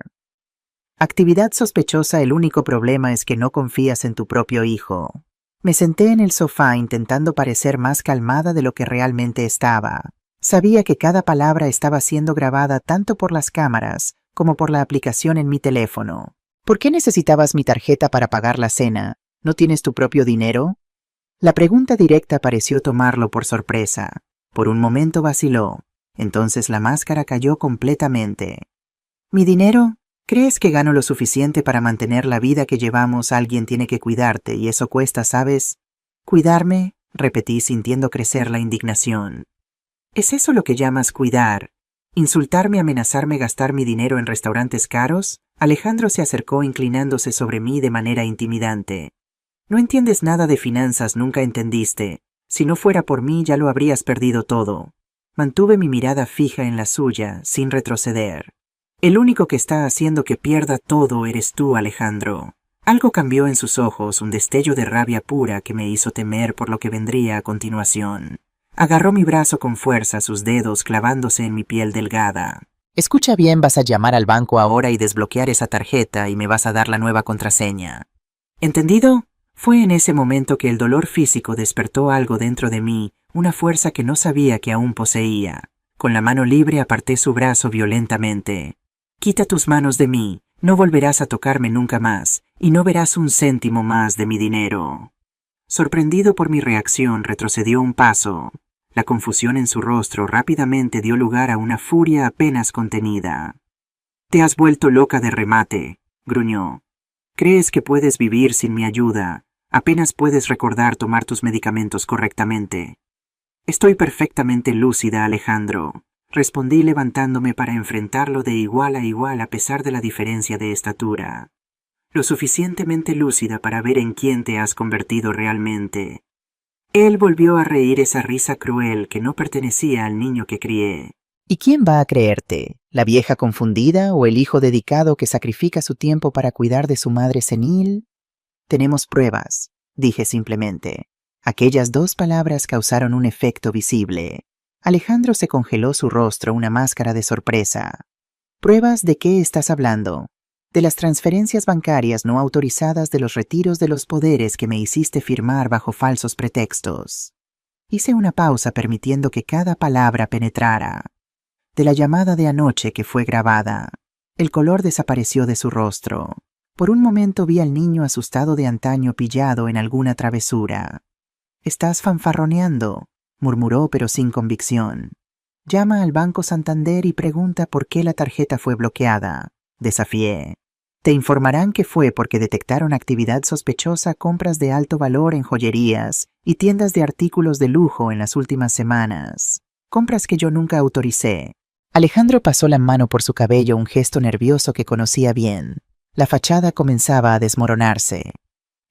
Actividad sospechosa, el único problema es que no confías en tu propio hijo. Me senté en el sofá intentando parecer más calmada de lo que realmente estaba. Sabía que cada palabra estaba siendo grabada tanto por las cámaras como por la aplicación en mi teléfono. ¿Por qué necesitabas mi tarjeta para pagar la cena? ¿No tienes tu propio dinero? La pregunta directa pareció tomarlo por sorpresa. Por un momento vaciló. Entonces la máscara cayó completamente. ¿Mi dinero? ¿Crees que gano lo suficiente para mantener la vida que llevamos? Alguien tiene que cuidarte y eso cuesta, ¿sabes? ¿Cuidarme? Repetí sintiendo crecer la indignación. ¿Es eso lo que llamas cuidar? ¿Insultarme, amenazarme, gastar mi dinero en restaurantes caros? Alejandro se acercó inclinándose sobre mí de manera intimidante. No entiendes nada de finanzas, nunca entendiste. Si no fuera por mí ya lo habrías perdido todo. Mantuve mi mirada fija en la suya, sin retroceder. El único que está haciendo que pierda todo eres tú, Alejandro. Algo cambió en sus ojos, un destello de rabia pura que me hizo temer por lo que vendría a continuación. Agarró mi brazo con fuerza, sus dedos clavándose en mi piel delgada. Escucha bien, vas a llamar al banco ahora y desbloquear esa tarjeta y me vas a dar la nueva contraseña. ¿Entendido? Fue en ese momento que el dolor físico despertó algo dentro de mí, una fuerza que no sabía que aún poseía. Con la mano libre aparté su brazo violentamente. Quita tus manos de mí, no volverás a tocarme nunca más, y no verás un céntimo más de mi dinero. Sorprendido por mi reacción, retrocedió un paso. La confusión en su rostro rápidamente dio lugar a una furia apenas contenida. «Te has vuelto loca de remate», gruñó. «¿Crees que puedes vivir sin mi ayuda? Apenas puedes recordar tomar tus medicamentos correctamente». «Estoy perfectamente lúcida, Alejandro», respondí levantándome para enfrentarlo de igual a pesar de la diferencia de estatura. «Lo suficientemente lúcida para ver en quién te has convertido realmente». Él volvió a reír esa risa cruel que no pertenecía al niño que crié. ¿Y quién va a creerte? ¿La vieja confundida o el hijo dedicado que sacrifica su tiempo para cuidar de su madre senil? Tenemos pruebas, dije simplemente. Aquellas dos palabras causaron un efecto visible. Alejandro se congeló su rostro, una máscara de sorpresa. ¿Pruebas de qué estás hablando? De las transferencias bancarias no autorizadas, de los retiros de los poderes que me hiciste firmar bajo falsos pretextos. Hice una pausa permitiendo que cada palabra penetrara. De la llamada de anoche que fue grabada. El color desapareció de su rostro. Por un momento vi al niño asustado de antaño pillado en alguna travesura. «Estás fanfarroneando», murmuró pero sin convicción. «Llama al Banco Santander y pregunta por qué la tarjeta fue bloqueada», desafié. «Te informarán que fue porque detectaron actividad sospechosa, compras de alto valor en joyerías y tiendas de artículos de lujo en las últimas semanas. Compras que yo nunca autoricé». Alejandro pasó la mano por su cabello, un gesto nervioso que conocía bien. La fachada comenzaba a desmoronarse.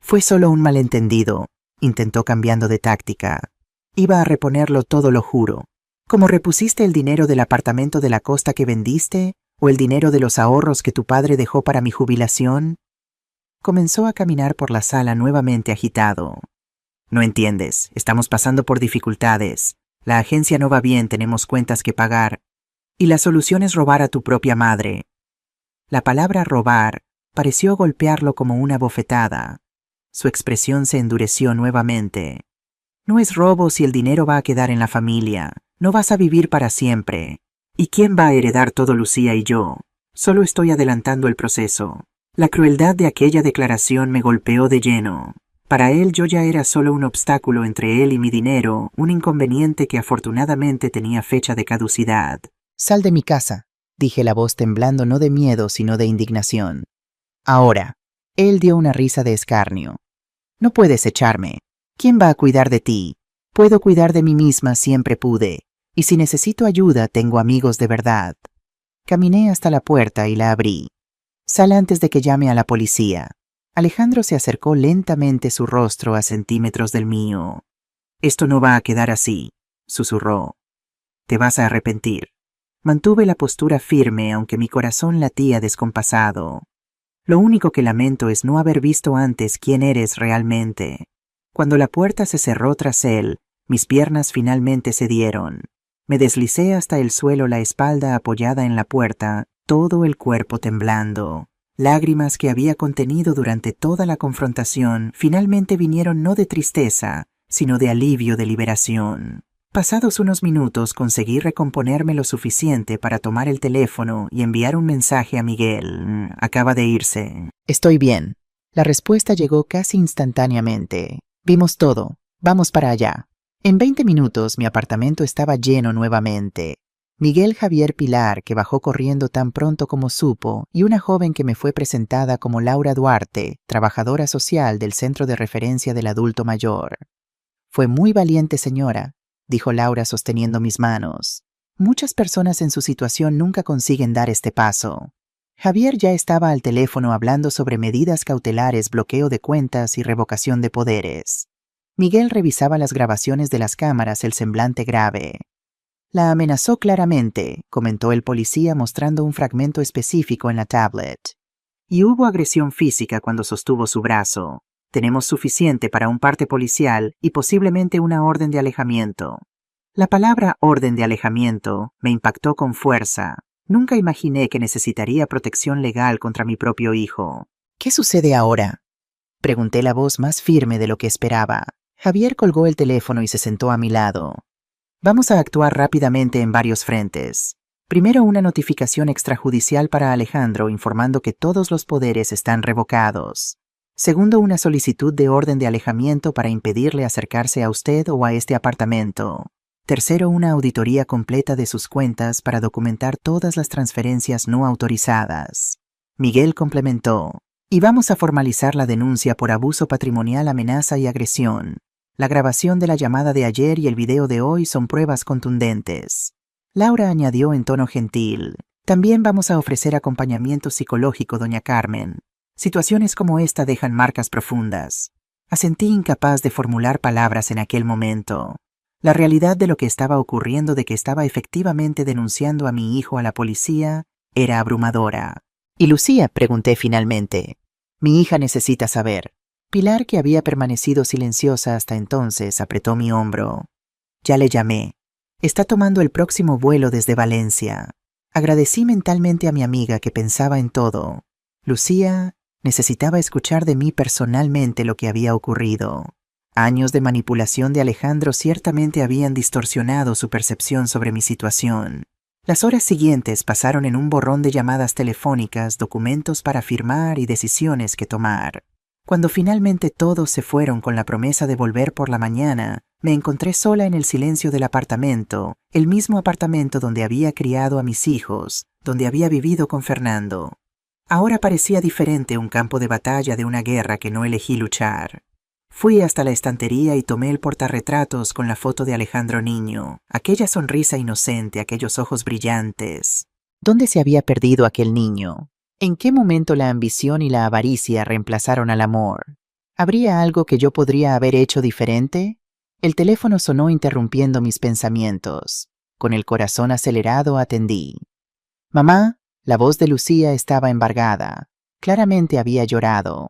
«Fue solo un malentendido», intentó cambiando de táctica. «Iba a reponerlo todo, lo juro. ¿Cómo repusiste el dinero del apartamento de la costa que vendiste? ¿O el dinero de los ahorros que tu padre dejó para mi jubilación?» Comenzó a caminar por la sala nuevamente agitado. «No entiendes, estamos pasando por dificultades. La agencia no va bien, tenemos cuentas que pagar. Y la solución es robar a tu propia madre». La palabra robar pareció golpearlo como una bofetada. Su expresión se endureció nuevamente. «No es robo si el dinero va a quedar en la familia. No vas a vivir para siempre. ¿Y quién va a heredar todo? Lucía y yo. Solo estoy adelantando el proceso». La crueldad de aquella declaración me golpeó de lleno. Para él yo ya era solo un obstáculo entre él y mi dinero, un inconveniente que afortunadamente tenía fecha de caducidad. «Sal de mi casa», dije, la voz temblando no de miedo sino de indignación. «Ahora». Él dio una risa de escarnio. «No puedes echarme. ¿Quién va a cuidar de ti? Puedo cuidar de mí misma, siempre pude. Y si necesito ayuda, tengo amigos de verdad». Caminé hasta la puerta y la abrí. «Sal antes de que llame a la policía». Alejandro se acercó lentamente, su rostro a centímetros del mío. «Esto no va a quedar así», susurró. «Te vas a arrepentir». Mantuve la postura firme, aunque mi corazón latía descompasado. Lo único que lamento es no haber visto antes quién eres realmente. Cuando la puerta se cerró tras él, mis piernas finalmente cedieron. Me deslicé hasta el suelo, la espalda apoyada en la puerta, todo el cuerpo temblando. Lágrimas que había contenido durante toda la confrontación finalmente vinieron no de tristeza, sino de alivio, de liberación. Pasados unos minutos conseguí recomponerme lo suficiente para tomar el teléfono y enviar un mensaje a Miguel. Acaba de irse. «Estoy bien». La respuesta llegó casi instantáneamente. «Vimos todo. Vamos para allá». En 20 minutos mi apartamento estaba lleno nuevamente. Miguel, Javier, Pilar, que bajó corriendo tan pronto como supo, y una joven que me fue presentada como Laura Duarte, trabajadora social del Centro de Referencia del Adulto Mayor. Fue muy valiente, señora, dijo Laura sosteniendo mis manos. Muchas personas en su situación nunca consiguen dar este paso. Javier ya estaba al teléfono hablando sobre medidas cautelares, bloqueo de cuentas y revocación de poderes. Miguel revisaba las grabaciones de las cámaras, el semblante grave. La amenazó claramente, comentó el policía mostrando un fragmento específico en la tablet. Y hubo agresión física cuando sostuvo su brazo. Tenemos suficiente para un parte policial y posiblemente una orden de alejamiento. La palabra orden de alejamiento me impactó con fuerza. Nunca imaginé que necesitaría protección legal contra mi propio hijo. ¿Qué sucede ahora?, pregunté la voz más firme de lo que esperaba. Javier colgó el teléfono y se sentó a mi lado. Vamos a actuar rápidamente en varios frentes. Primero, una notificación extrajudicial para Alejandro informando que todos los poderes están revocados. Segundo, una solicitud de orden de alejamiento para impedirle acercarse a usted o a este apartamento. Tercero, una auditoría completa de sus cuentas para documentar todas las transferencias no autorizadas. Miguel complementó. Y vamos a formalizar la denuncia por abuso patrimonial, amenaza y agresión. La grabación de la llamada de ayer y el video de hoy son pruebas contundentes. Laura añadió en tono gentil. También vamos a ofrecer acompañamiento psicológico, doña Carmen. Situaciones como esta dejan marcas profundas. Asentí, incapaz de formular palabras en aquel momento. La realidad de lo que estaba ocurriendo, de que estaba efectivamente denunciando a mi hijo a la policía, era abrumadora. ¿Y Lucía?, pregunté finalmente. Mi hija necesita saber. Pilar, que había permanecido silenciosa hasta entonces, apretó mi hombro. Ya le llamé. Está tomando el próximo vuelo desde Valencia. Agradecí mentalmente a mi amiga, que pensaba en todo. Lucía necesitaba escuchar de mí personalmente lo que había ocurrido. Años de manipulación de Alejandro ciertamente habían distorsionado su percepción sobre mi situación. Las horas siguientes pasaron en un borrón de llamadas telefónicas, documentos para firmar y decisiones que tomar. Cuando finalmente todos se fueron con la promesa de volver por la mañana, me encontré sola en el silencio del apartamento, el mismo apartamento donde había criado a mis hijos, donde había vivido con Fernando. Ahora parecía diferente, un campo de batalla de una guerra que no elegí luchar. Fui hasta la estantería y tomé el portarretratos con la foto de Alejandro niño, aquella sonrisa inocente, aquellos ojos brillantes. ¿Dónde se había perdido aquel niño? ¿En qué momento la ambición y la avaricia reemplazaron al amor? ¿Habría algo que yo podría haber hecho diferente? El teléfono sonó interrumpiendo mis pensamientos. Con el corazón acelerado atendí. «Mamá», la voz de Lucía estaba embargada. Claramente había llorado.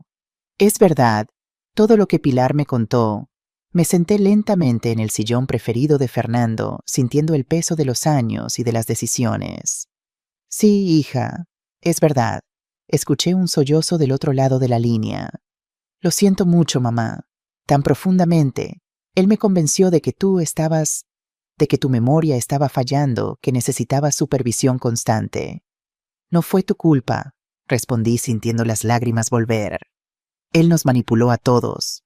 «Es verdad, todo lo que Pilar me contó». Me senté lentamente en el sillón preferido de Fernando, sintiendo el peso de los años y de las decisiones. «Sí, hija. Es verdad», escuché un sollozo del otro lado de la línea. «Lo siento mucho, mamá. Tan profundamente. Él me convenció de que de que tu memoria estaba fallando, que necesitabas supervisión constante». «No fue tu culpa», respondí sintiendo las lágrimas volver. «Él nos manipuló a todos».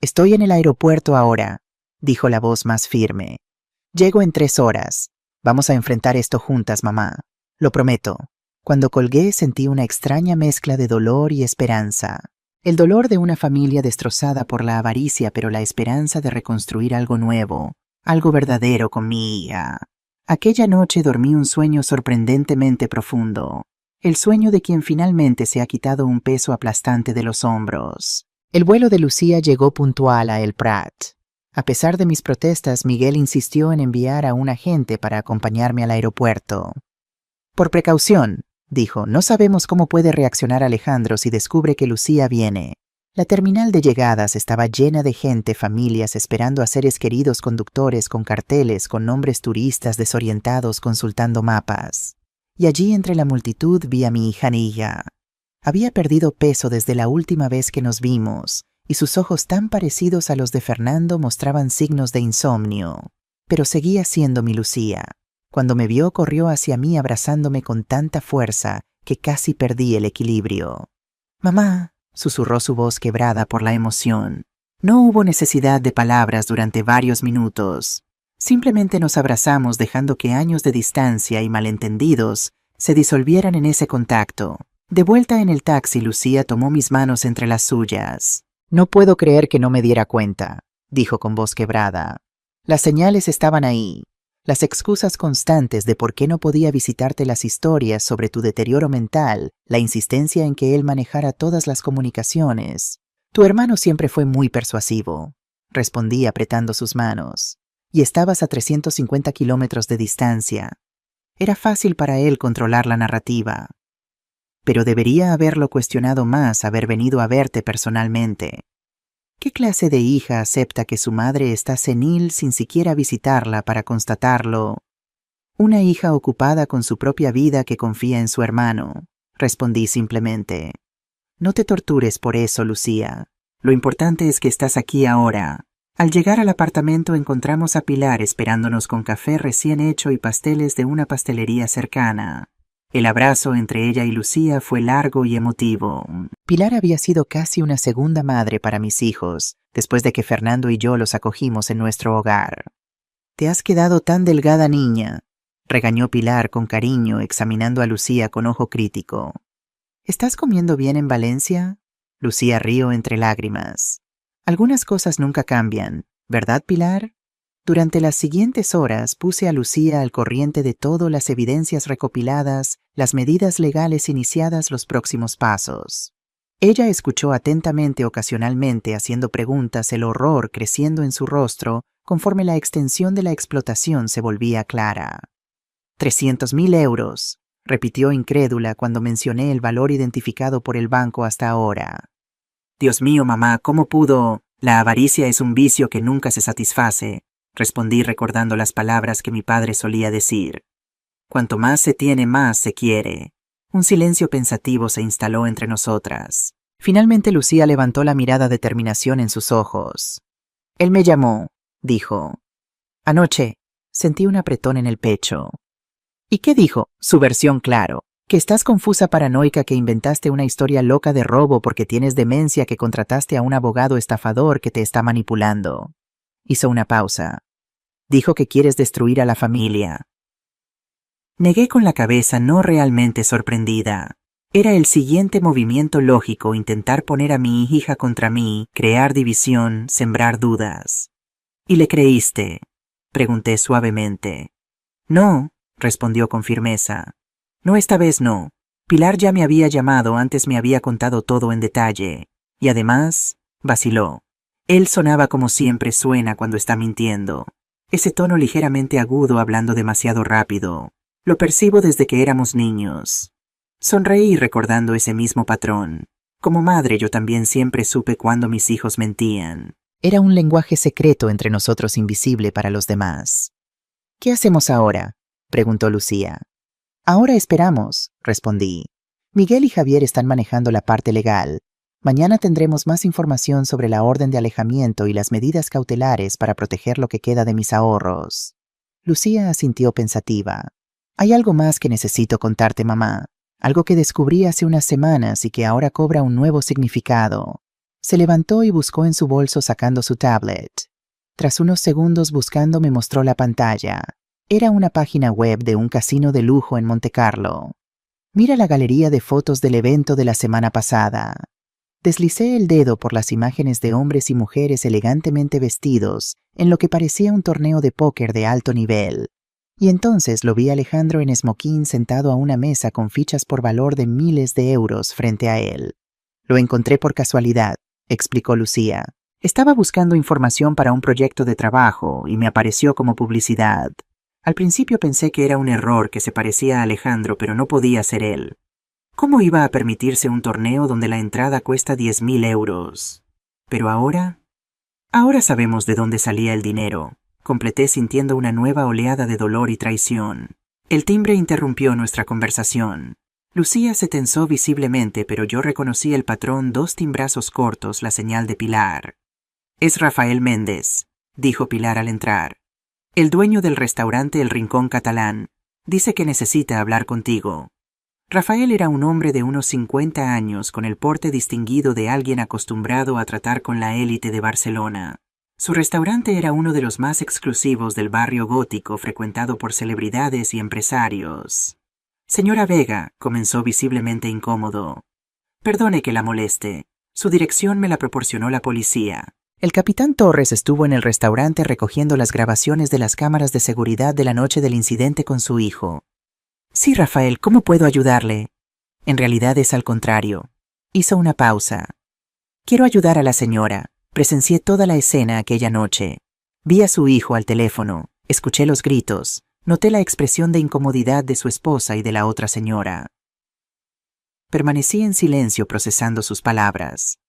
«Estoy en el aeropuerto ahora», dijo la voz más firme. «Llego en 3 horas. Vamos a enfrentar esto juntas, mamá. Lo prometo». Cuando colgué sentí una extraña mezcla de dolor y esperanza. El dolor de una familia destrozada por la avaricia, pero la esperanza de reconstruir algo nuevo, algo verdadero con mi hija. Aquella noche dormí un sueño sorprendentemente profundo. El sueño de quien finalmente se ha quitado un peso aplastante de los hombros. El vuelo de Lucía llegó puntual a El Prat. A pesar de mis protestas, Miguel insistió en enviar a un agente para acompañarme al aeropuerto. «Por precaución», dijo, «no sabemos cómo puede reaccionar Alejandro si descubre que Lucía viene». La terminal de llegadas estaba llena de gente, familias esperando a seres queridos, conductores con carteles, con nombres, turistas desorientados consultando mapas. Y allí entre la multitud vi a mi hija Nia. Había perdido peso desde la última vez que nos vimos, y sus ojos tan parecidos a los de Fernando mostraban signos de insomnio. Pero seguía siendo mi Lucía. Cuando me vio, corrió hacia mí abrazándome con tanta fuerza que casi perdí el equilibrio. «Mamá», susurró su voz quebrada por la emoción. No hubo necesidad de palabras durante varios minutos. Simplemente nos abrazamos dejando que años de distancia y malentendidos se disolvieran en ese contacto. De vuelta en el taxi, Lucía tomó mis manos entre las suyas. No puedo creer que no me diera cuenta, dijo con voz quebrada. Las señales estaban ahí. Las excusas constantes de por qué no podía visitarte, las historias sobre tu deterioro mental, la insistencia en que él manejara todas las comunicaciones. Tu hermano siempre fue muy persuasivo, respondí apretando sus manos. Y estabas a 350 kilómetros de distancia. Era fácil para él controlar la narrativa. Pero debería haberlo cuestionado más haber venido a verte personalmente. ¿Qué clase de hija acepta que su madre está senil sin siquiera visitarla para constatarlo? Una hija ocupada con su propia vida que confía en su hermano, respondí simplemente. No te tortures por eso, Lucía. Lo importante es que estás aquí ahora. Al llegar al apartamento encontramos a Pilar esperándonos con café recién hecho y pasteles de una pastelería cercana. El abrazo entre ella y Lucía fue largo y emotivo. Pilar había sido casi una segunda madre para mis hijos, después de que Fernando y yo los acogimos en nuestro hogar. «Te has quedado tan delgada, niña», regañó Pilar con cariño, examinando a Lucía con ojo crítico. «¿Estás comiendo bien en Valencia?» Lucía rió entre lágrimas. «Algunas cosas nunca cambian, ¿verdad, Pilar?» Durante las siguientes horas puse a Lucía al corriente de todo, las evidencias recopiladas, las medidas legales iniciadas, los próximos pasos. Ella escuchó atentamente, ocasionalmente haciendo preguntas, el horror creciendo en su rostro conforme la extensión de la explotación se volvía clara. 300.000 euros, repitió incrédula cuando mencioné el valor identificado por el banco hasta ahora. Dios mío, mamá, ¿cómo pudo? La avaricia es un vicio que nunca se satisface, respondí recordando las palabras que mi padre solía decir. Cuanto más se tiene, más se quiere. Un silencio pensativo se instaló entre nosotras. Finalmente Lucía levantó la mirada, determinación en sus ojos. Él me llamó, dijo. Anoche sentí un apretón en el pecho. ¿Y qué dijo? Su versión, claro. Que estás confusa, paranoica, que inventaste una historia loca de robo porque tienes demencia, que contrataste a un abogado estafador que te está manipulando. Hizo una pausa. Dijo que quieres destruir a la familia. Negué con la cabeza, no realmente sorprendida. Era el siguiente movimiento lógico, intentar poner a mi hija contra mí, crear división, sembrar dudas. ¿Y le creíste? Pregunté suavemente. No, respondió con firmeza. No, esta vez no. Pilar ya me había llamado, antes me había contado todo en detalle. Y además, vaciló. Él sonaba como siempre suena cuando está mintiendo. Ese tono ligeramente agudo, hablando demasiado rápido. Lo percibo desde que éramos niños. Sonreí recordando ese mismo patrón. Como madre yo también siempre supe cuando mis hijos mentían. Era un lenguaje secreto entre nosotros, invisible para los demás. ¿Qué hacemos ahora?, preguntó Lucía. Ahora esperamos, respondí. Miguel y Javier están manejando la parte legal. Mañana tendremos más información sobre la orden de alejamiento y las medidas cautelares para proteger lo que queda de mis ahorros. Lucía asintió pensativa. Hay algo más que necesito contarte, mamá. Algo que descubrí hace unas semanas y que ahora cobra un nuevo significado. Se levantó y buscó en su bolso sacando su tablet. Tras unos segundos buscando me mostró la pantalla. Era una página web de un casino de lujo en Montecarlo. Mira la galería de fotos del evento de la semana pasada. Deslicé el dedo por las imágenes de hombres y mujeres elegantemente vestidos en lo que parecía un torneo de póker de alto nivel. Y entonces lo vi a Alejandro en smoking sentado a una mesa con fichas por valor de miles de euros frente a él. Lo encontré por casualidad, explicó Lucía. Estaba buscando información para un proyecto de trabajo y me apareció como publicidad. Al principio pensé que era un error, que se parecía a Alejandro, pero no podía ser él. ¿Cómo iba a permitirse un torneo donde la entrada cuesta 10.000 euros? Pero ahora sabemos de dónde salía el dinero. Completé sintiendo una nueva oleada de dolor y traición. El timbre interrumpió nuestra conversación. Lucía se tensó visiblemente, pero yo reconocí el patrón, 2 timbrazos cortos, la señal de Pilar. Es Rafael Méndez, dijo Pilar al entrar. El dueño del restaurante El Rincón Catalán. Dice que necesita hablar contigo. Rafael era un hombre de unos 50 años con el porte distinguido de alguien acostumbrado a tratar con la élite de Barcelona. Su restaurante era uno de los más exclusivos del barrio gótico frecuentado por celebridades y empresarios. Señora Vega, comenzó visiblemente incómodo. Perdone que la moleste. Su dirección me la proporcionó la policía. El capitán Torres estuvo en el restaurante recogiendo las grabaciones de las cámaras de seguridad de la noche del incidente con su hijo. Sí, Rafael, ¿cómo puedo ayudarle? En realidad es al contrario. Hizo una pausa. Quiero ayudar a la señora. Presencié toda la escena aquella noche. Vi a su hijo al teléfono, escuché los gritos, noté la expresión de incomodidad de su esposa y de la otra señora. Permanecí en silencio procesando sus palabras.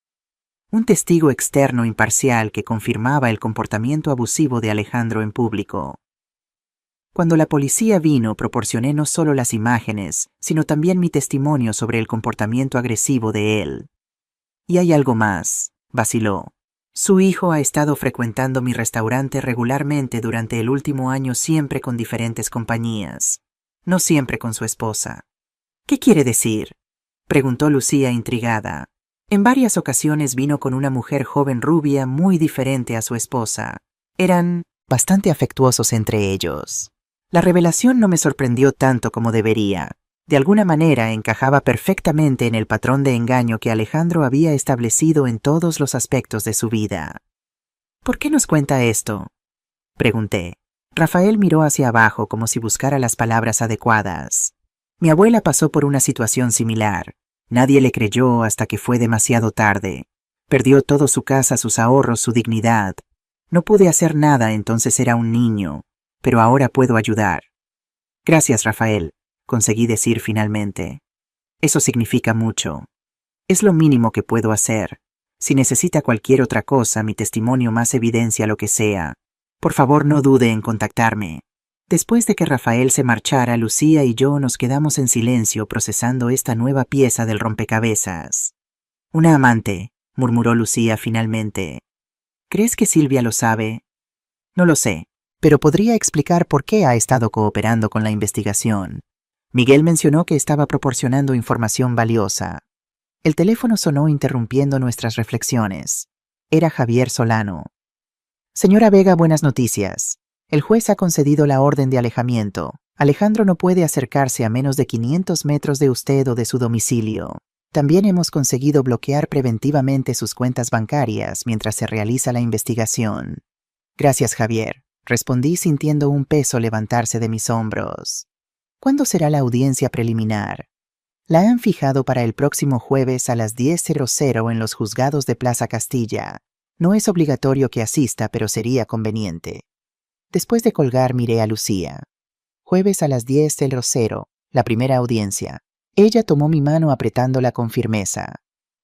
Un testigo externo imparcial que confirmaba el comportamiento abusivo de Alejandro en público. Cuando la policía vino, proporcioné no solo las imágenes, sino también mi testimonio sobre el comportamiento agresivo de él. Y hay algo más, vaciló. Su hijo ha estado frecuentando mi restaurante regularmente durante el último año, siempre con diferentes compañías, no siempre con su esposa. ¿Qué quiere decir?, preguntó Lucía intrigada. En varias ocasiones vino con una mujer joven rubia muy diferente a su esposa. Eran bastante afectuosos entre ellos. La revelación no me sorprendió tanto como debería. De alguna manera encajaba perfectamente en el patrón de engaño que Alejandro había establecido en todos los aspectos de su vida. ¿Por qué nos cuenta esto?, pregunté. Rafael miró hacia abajo como si buscara las palabras adecuadas. Mi abuela pasó por una situación similar. Nadie le creyó hasta que fue demasiado tarde. Perdió todo, su casa, sus ahorros, su dignidad. No pude hacer nada, entonces era un niño, pero ahora puedo ayudar. Gracias, Rafael, conseguí decir finalmente. Eso significa mucho. Es lo mínimo que puedo hacer. Si necesita cualquier otra cosa, mi testimonio más evidencia lo que sea. Por favor, no dude en contactarme. Después de que Rafael se marchara, Lucía y yo nos quedamos en silencio procesando esta nueva pieza del rompecabezas. Una amante, murmuró Lucía finalmente. ¿Crees que Silvia lo sabe? No lo sé, pero podría explicar por qué ha estado cooperando con la investigación. Miguel mencionó que estaba proporcionando información valiosa. El teléfono sonó interrumpiendo nuestras reflexiones. Era Javier Solano. Señora Vega, buenas noticias. El juez ha concedido la orden de alejamiento. Alejandro no puede acercarse a menos de 500 metros de usted o de su domicilio. También hemos conseguido bloquear preventivamente sus cuentas bancarias mientras se realiza la investigación. Gracias, Javier, respondí sintiendo un peso levantarse de mis hombros. ¿Cuándo será la audiencia preliminar? La han fijado para el próximo jueves a las 10:00 en los juzgados de Plaza Castilla. No es obligatorio que asista, pero sería conveniente. Después de colgar miré a Lucía. Jueves a las 10:00, la primera audiencia. Ella tomó mi mano apretándola con firmeza.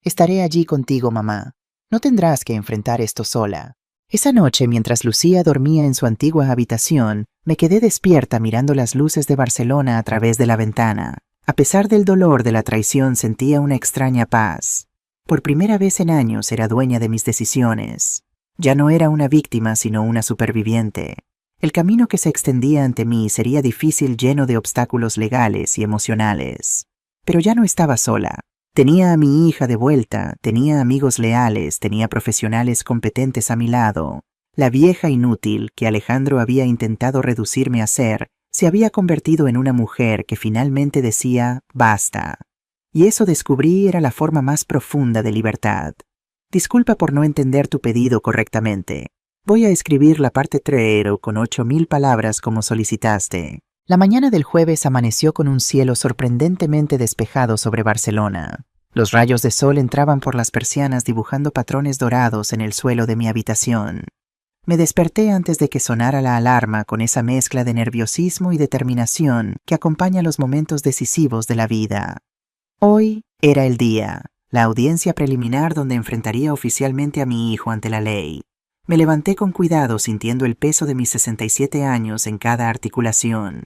Estaré allí contigo, mamá. No tendrás que enfrentar esto sola. Esa noche, mientras Lucía dormía en su antigua habitación, me quedé despierta mirando las luces de Barcelona a través de la ventana. A pesar del dolor de la traición, sentía una extraña paz. Por primera vez en años era dueña de mis decisiones. Ya no era una víctima, sino una superviviente. El camino que se extendía ante mí sería difícil, lleno de obstáculos legales y emocionales. Pero ya no estaba sola. Tenía a mi hija de vuelta, tenía amigos leales, tenía profesionales competentes a mi lado. La vieja inútil que Alejandro había intentado reducirme a ser, se había convertido en una mujer que finalmente decía basta. Y eso, descubrí, era la forma más profunda de libertad. Disculpa por no entender tu pedido correctamente. Voy a escribir la parte 3 con 8.000 palabras como solicitaste. La mañana del jueves amaneció con un cielo sorprendentemente despejado sobre Barcelona. Los rayos de sol entraban por las persianas dibujando patrones dorados en el suelo de mi habitación. Me desperté antes de que sonara la alarma, con esa mezcla de nerviosismo y determinación que acompaña los momentos decisivos de la vida. Hoy era el día, la audiencia preliminar donde enfrentaría oficialmente a mi hijo ante la ley. Me levanté con cuidado, sintiendo el peso de mis 67 años en cada articulación.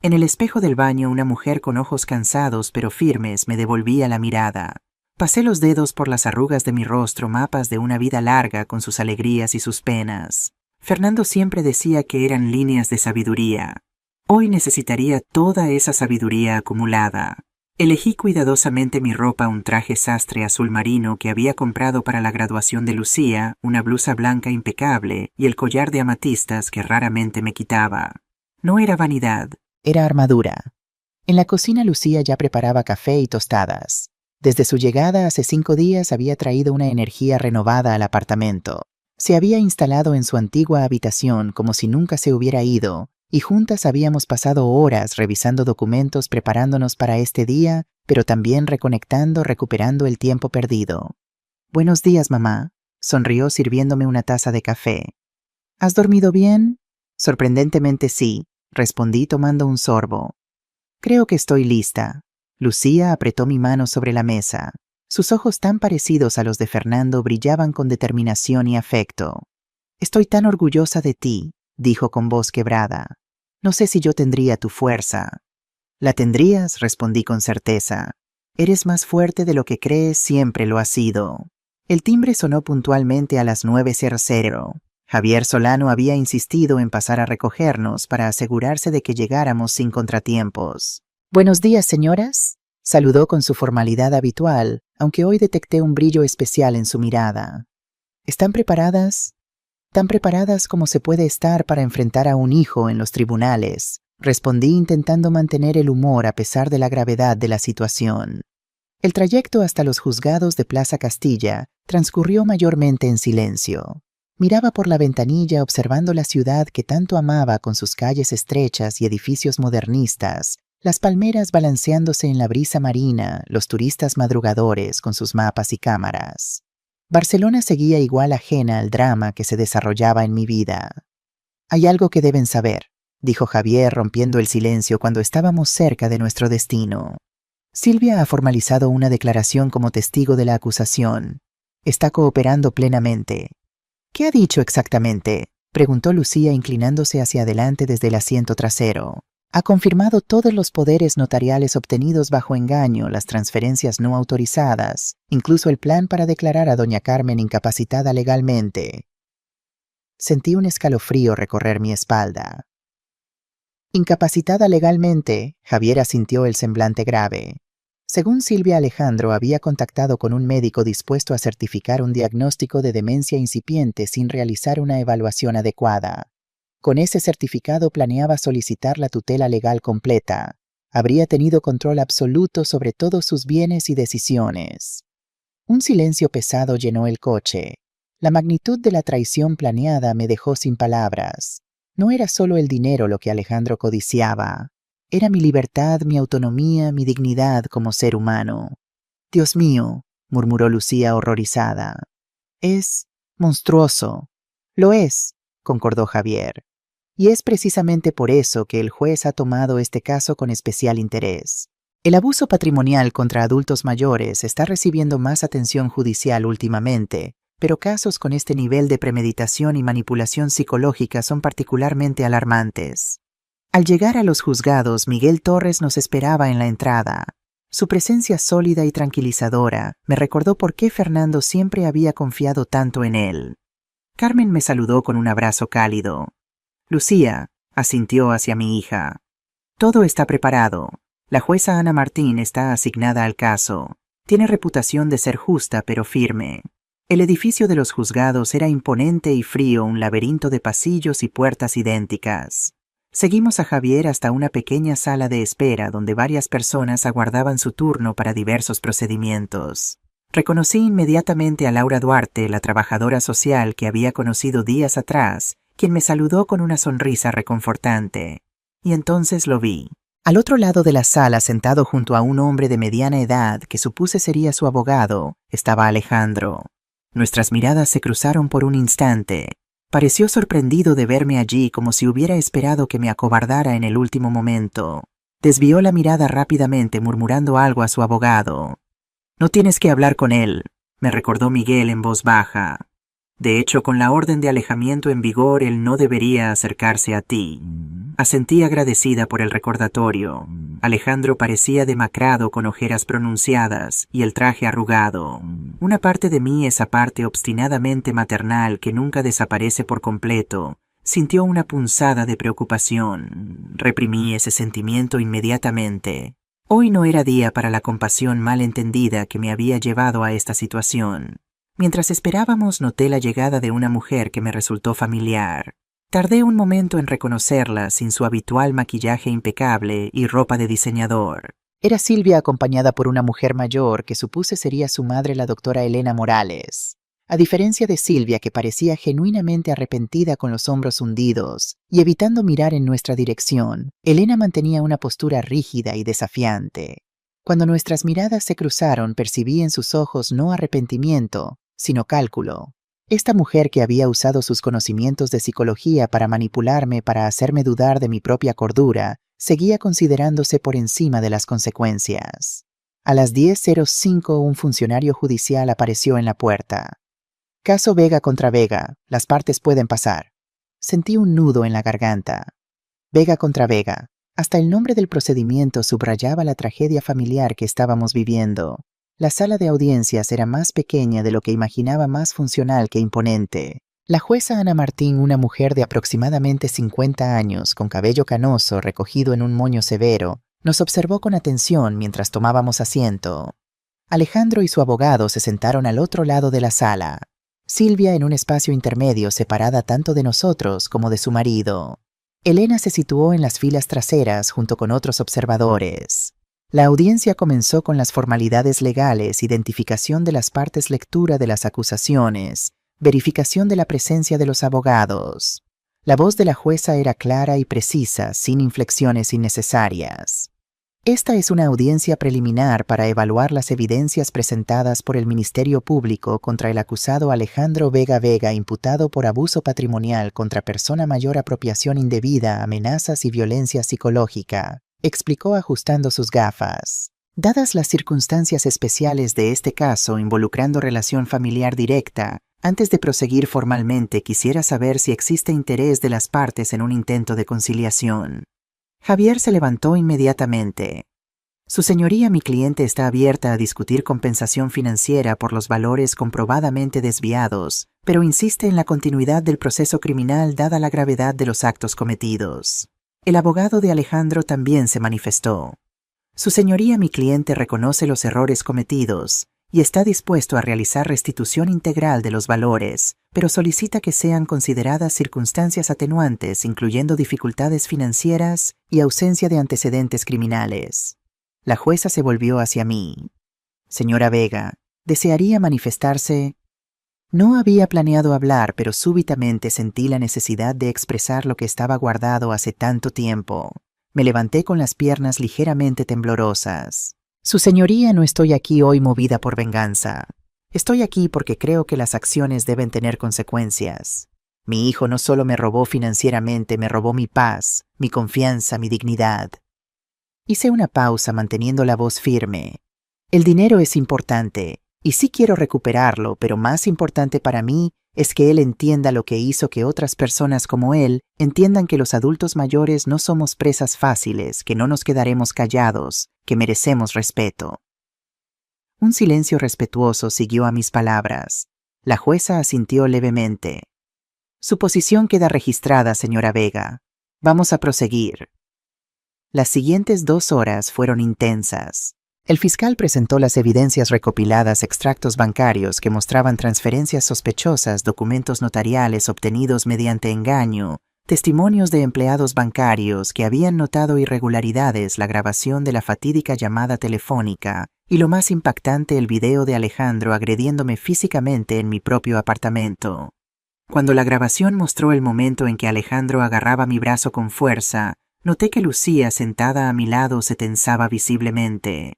En el espejo del baño, una mujer con ojos cansados pero firmes me devolvía la mirada. Pasé los dedos por las arrugas de mi rostro, mapas de una vida larga con sus alegrías y sus penas. Fernando siempre decía que eran líneas de sabiduría. Hoy necesitaría toda esa sabiduría acumulada. Elegí cuidadosamente mi ropa, un traje sastre azul marino que había comprado para la graduación de Lucía, una blusa blanca impecable y el collar de amatistas que raramente me quitaba. No era vanidad, era armadura. En la cocina Lucía ya preparaba café y tostadas. Desde su llegada hace 5 días había traído una energía renovada al apartamento. Se había instalado en su antigua habitación como si nunca se hubiera ido, y juntas habíamos pasado horas revisando documentos preparándonos para este día, pero también recuperando el tiempo perdido. «Buenos días, mamá», sonrió sirviéndome una taza de café. «¿Has dormido bien?» «Sorprendentemente sí», respondí tomando un sorbo. «Creo que estoy lista». Lucía apretó mi mano sobre la mesa. Sus ojos tan parecidos a los de Fernando brillaban con determinación y afecto. «Estoy tan orgullosa de ti», dijo con voz quebrada. «No sé si yo tendría tu fuerza». «La tendrías», respondí con certeza. «Eres más fuerte de lo que crees, siempre lo has sido». El timbre sonó puntualmente a las 9:00. Javier Solano había insistido en pasar a recogernos para asegurarse de que llegáramos sin contratiempos. «Buenos días, señoras», saludó con su formalidad habitual, aunque hoy detecté un brillo especial en su mirada. «¿Están preparadas?» «Tan preparadas como se puede estar para enfrentar a un hijo en los tribunales», respondí intentando mantener el humor a pesar de la gravedad de la situación. El trayecto hasta los juzgados de Plaza Castilla transcurrió mayormente en silencio. Miraba por la ventanilla observando la ciudad que tanto amaba con sus calles estrechas y edificios modernistas, las palmeras balanceándose en la brisa marina, los turistas madrugadores con sus mapas y cámaras. Barcelona seguía igual ajena al drama que se desarrollaba en mi vida. «Hay algo que deben saber», dijo Javier rompiendo el silencio cuando estábamos cerca de nuestro destino. «Silvia ha formalizado una declaración como testigo de la acusación. Está cooperando plenamente». «¿Qué ha dicho exactamente?», preguntó Lucía inclinándose hacia adelante desde el asiento trasero. «Ha confirmado todos los poderes notariales obtenidos bajo engaño, las transferencias no autorizadas, incluso el plan para declarar a doña Carmen incapacitada legalmente». Sentí un escalofrío recorrer mi espalda. «Incapacitada legalmente», Javier asintió el semblante grave. Según Silvia Alejandro, había contactado con un médico dispuesto a certificar un diagnóstico de demencia incipiente sin realizar una evaluación adecuada. Con ese certificado planeaba solicitar la tutela legal completa. Habría tenido control absoluto sobre todos sus bienes y decisiones. Un silencio pesado llenó el coche. La magnitud de la traición planeada me dejó sin palabras. No era solo el dinero lo que Alejandro codiciaba. Era mi libertad, mi autonomía, mi dignidad como ser humano. «Dios mío», murmuró Lucía horrorizada. «Es monstruoso». «Lo es», concordó Javier. «Y es precisamente por eso que el juez ha tomado este caso con especial interés. El abuso patrimonial contra adultos mayores está recibiendo más atención judicial últimamente, pero casos con este nivel de premeditación y manipulación psicológica son particularmente alarmantes». Al llegar a los juzgados, Miguel Torres nos esperaba en la entrada. Su presencia sólida y tranquilizadora me recordó por qué Fernando siempre había confiado tanto en él. Carmen me saludó con un abrazo cálido. «Lucía», asintió hacia mi hija. «Todo está preparado. La jueza Ana Martín está asignada al caso. Tiene reputación de ser justa pero firme». El edificio de los juzgados era imponente y frío, un laberinto de pasillos y puertas idénticas. Seguimos a Javier hasta una pequeña sala de espera donde varias personas aguardaban su turno para diversos procedimientos. Reconocí inmediatamente a Laura Duarte, la trabajadora social que había conocido días atrás, quien me saludó con una sonrisa reconfortante. Y entonces lo vi. Al otro lado de la sala, sentado junto a un hombre de mediana edad que supuse sería su abogado, estaba Alejandro. Nuestras miradas se cruzaron por un instante. Pareció sorprendido de verme allí como si hubiera esperado que me acobardara en el último momento. Desvió la mirada rápidamente murmurando algo a su abogado. «No tienes que hablar con él», me recordó Miguel en voz baja. «De hecho, con la orden de alejamiento en vigor, él no debería acercarse a ti». Asentí agradecida por el recordatorio. Alejandro parecía demacrado con ojeras pronunciadas y el traje arrugado. Una parte de mí, esa parte obstinadamente maternal que nunca desaparece por completo, sintió una punzada de preocupación. Reprimí ese sentimiento inmediatamente. Hoy no era día para la compasión mal entendida que me había llevado a esta situación. Mientras esperábamos, noté la llegada de una mujer que me resultó familiar. Tardé un momento en reconocerla sin su habitual maquillaje impecable y ropa de diseñador. Era Silvia acompañada por una mujer mayor que supuse sería su madre, la doctora Elena Morales. A diferencia de Silvia, que parecía genuinamente arrepentida con los hombros hundidos y evitando mirar en nuestra dirección, Elena mantenía una postura rígida y desafiante. Cuando nuestras miradas se cruzaron, percibí en sus ojos no arrepentimiento, sino cálculo. Esta mujer, que había usado sus conocimientos de psicología para manipularme, para hacerme dudar de mi propia cordura, seguía considerándose por encima de las consecuencias. A las 10:05 un funcionario judicial apareció en la puerta. Caso Vega contra Vega. Las partes pueden pasar. Sentí un nudo en la garganta. Vega contra Vega. Hasta el nombre del procedimiento subrayaba la tragedia familiar que estábamos viviendo. La sala de audiencias era más pequeña de lo que imaginaba, más funcional que imponente. La jueza Ana Martín, una mujer de aproximadamente 50 años, con cabello canoso recogido en un moño severo, nos observó con atención mientras tomábamos asiento. Alejandro y su abogado se sentaron al otro lado de la sala. Silvia en un espacio intermedio, separada tanto de nosotros como de su marido. Elena se situó en las filas traseras junto con otros observadores. La audiencia comenzó con las formalidades legales: identificación de las partes, lectura de las acusaciones, verificación de la presencia de los abogados. La voz de la jueza era clara y precisa, sin inflexiones innecesarias. Esta es una audiencia preliminar para evaluar las evidencias presentadas por el Ministerio Público contra el acusado Alejandro Vega Vega, imputado por abuso patrimonial contra persona mayor, apropiación indebida, amenazas y violencia psicológica, explicó ajustando sus gafas. Dadas las circunstancias especiales de este caso involucrando relación familiar directa, antes de proseguir formalmente quisiera saber si existe interés de las partes en un intento de conciliación. Javier se levantó inmediatamente. Su señoría, mi cliente está abierta a discutir compensación financiera por los valores comprobadamente desviados, pero insiste en la continuidad del proceso criminal dada la gravedad de los actos cometidos. El abogado de Alejandro también se manifestó. Su señoría, mi cliente reconoce los errores cometidos y está dispuesto a realizar restitución integral de los valores, pero solicita que sean consideradas circunstancias atenuantes, incluyendo dificultades financieras y ausencia de antecedentes criminales. La jueza se volvió hacia mí. Señora Vega, ¿desearía manifestarse? No había planeado hablar, pero súbitamente sentí la necesidad de expresar lo que estaba guardado hace tanto tiempo. Me levanté con las piernas ligeramente temblorosas. Su señoría, no estoy aquí hoy movida por venganza. Estoy aquí porque creo que las acciones deben tener consecuencias. Mi hijo no solo me robó financieramente, me robó mi paz, mi confianza, mi dignidad. Hice una pausa manteniendo la voz firme. El dinero es importante, y sí quiero recuperarlo, pero más importante para mí es que él entienda lo que hizo que otras personas como él entiendan que los adultos mayores no somos presas fáciles, que no nos quedaremos callados, que merecemos respeto. Un silencio respetuoso siguió a mis palabras. La jueza asintió levemente. Su posición queda registrada, señora Vega. Vamos a proseguir. Las siguientes 2 horas fueron intensas. El fiscal presentó las evidencias recopiladas, extractos bancarios que mostraban transferencias sospechosas, documentos notariales obtenidos mediante engaño, testimonios de empleados bancarios que habían notado irregularidades, la grabación de la fatídica llamada telefónica y, lo más impactante, el video de Alejandro agrediéndome físicamente en mi propio apartamento. Cuando la grabación mostró el momento en que Alejandro agarraba mi brazo con fuerza, noté que Lucía, sentada a mi lado, se tensaba visiblemente.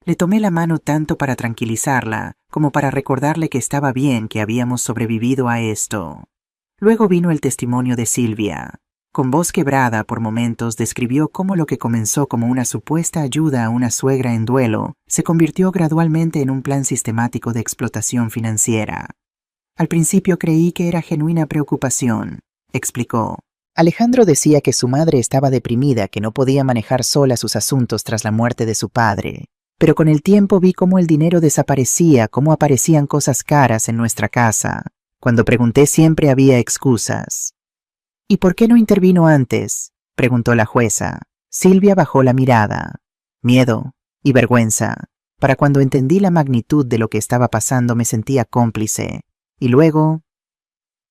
Le tomé la mano tanto para tranquilizarla como para recordarle que estaba bien, que habíamos sobrevivido a esto. Luego vino el testimonio de Silvia. Con voz quebrada por momentos describió cómo lo que comenzó como una supuesta ayuda a una suegra en duelo se convirtió gradualmente en un plan sistemático de explotación financiera. Al principio creí que era genuina preocupación, explicó. Alejandro decía que su madre estaba deprimida, que no podía manejar sola sus asuntos tras la muerte de su padre. Pero con el tiempo vi cómo el dinero desaparecía, cómo aparecían cosas caras en nuestra casa. Cuando pregunté siempre había excusas. ¿Y por qué no intervino antes?, preguntó la jueza. Silvia bajó la mirada. miedo y vergüenza. Para cuando entendí la magnitud de lo que estaba pasando me sentía cómplice. Y luego...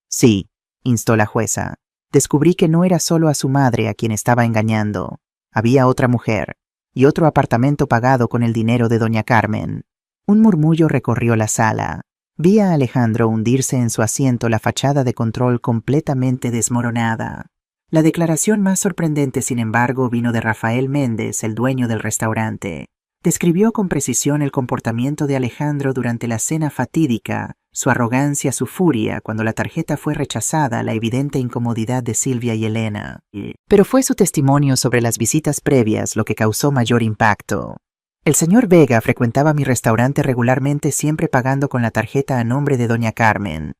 Sí, instó la jueza. Descubrí que no era solo a su madre a quien estaba engañando. Había otra mujer, y otro apartamento pagado con el dinero de doña Carmen. Un murmullo recorrió la sala. Vi a Alejandro hundirse en su asiento, la fachada de control completamente desmoronada. La declaración más sorprendente, sin embargo, vino de Rafael Méndez, el dueño del restaurante. Describió con precisión el comportamiento de Alejandro durante la cena fatídica, su arrogancia, su furia cuando la tarjeta fue rechazada, la evidente incomodidad de Silvia y Elena. Pero fue su testimonio sobre las visitas previas lo que causó mayor impacto. El señor Vega frecuentaba mi restaurante regularmente, siempre pagando con la tarjeta a nombre de doña Carmen.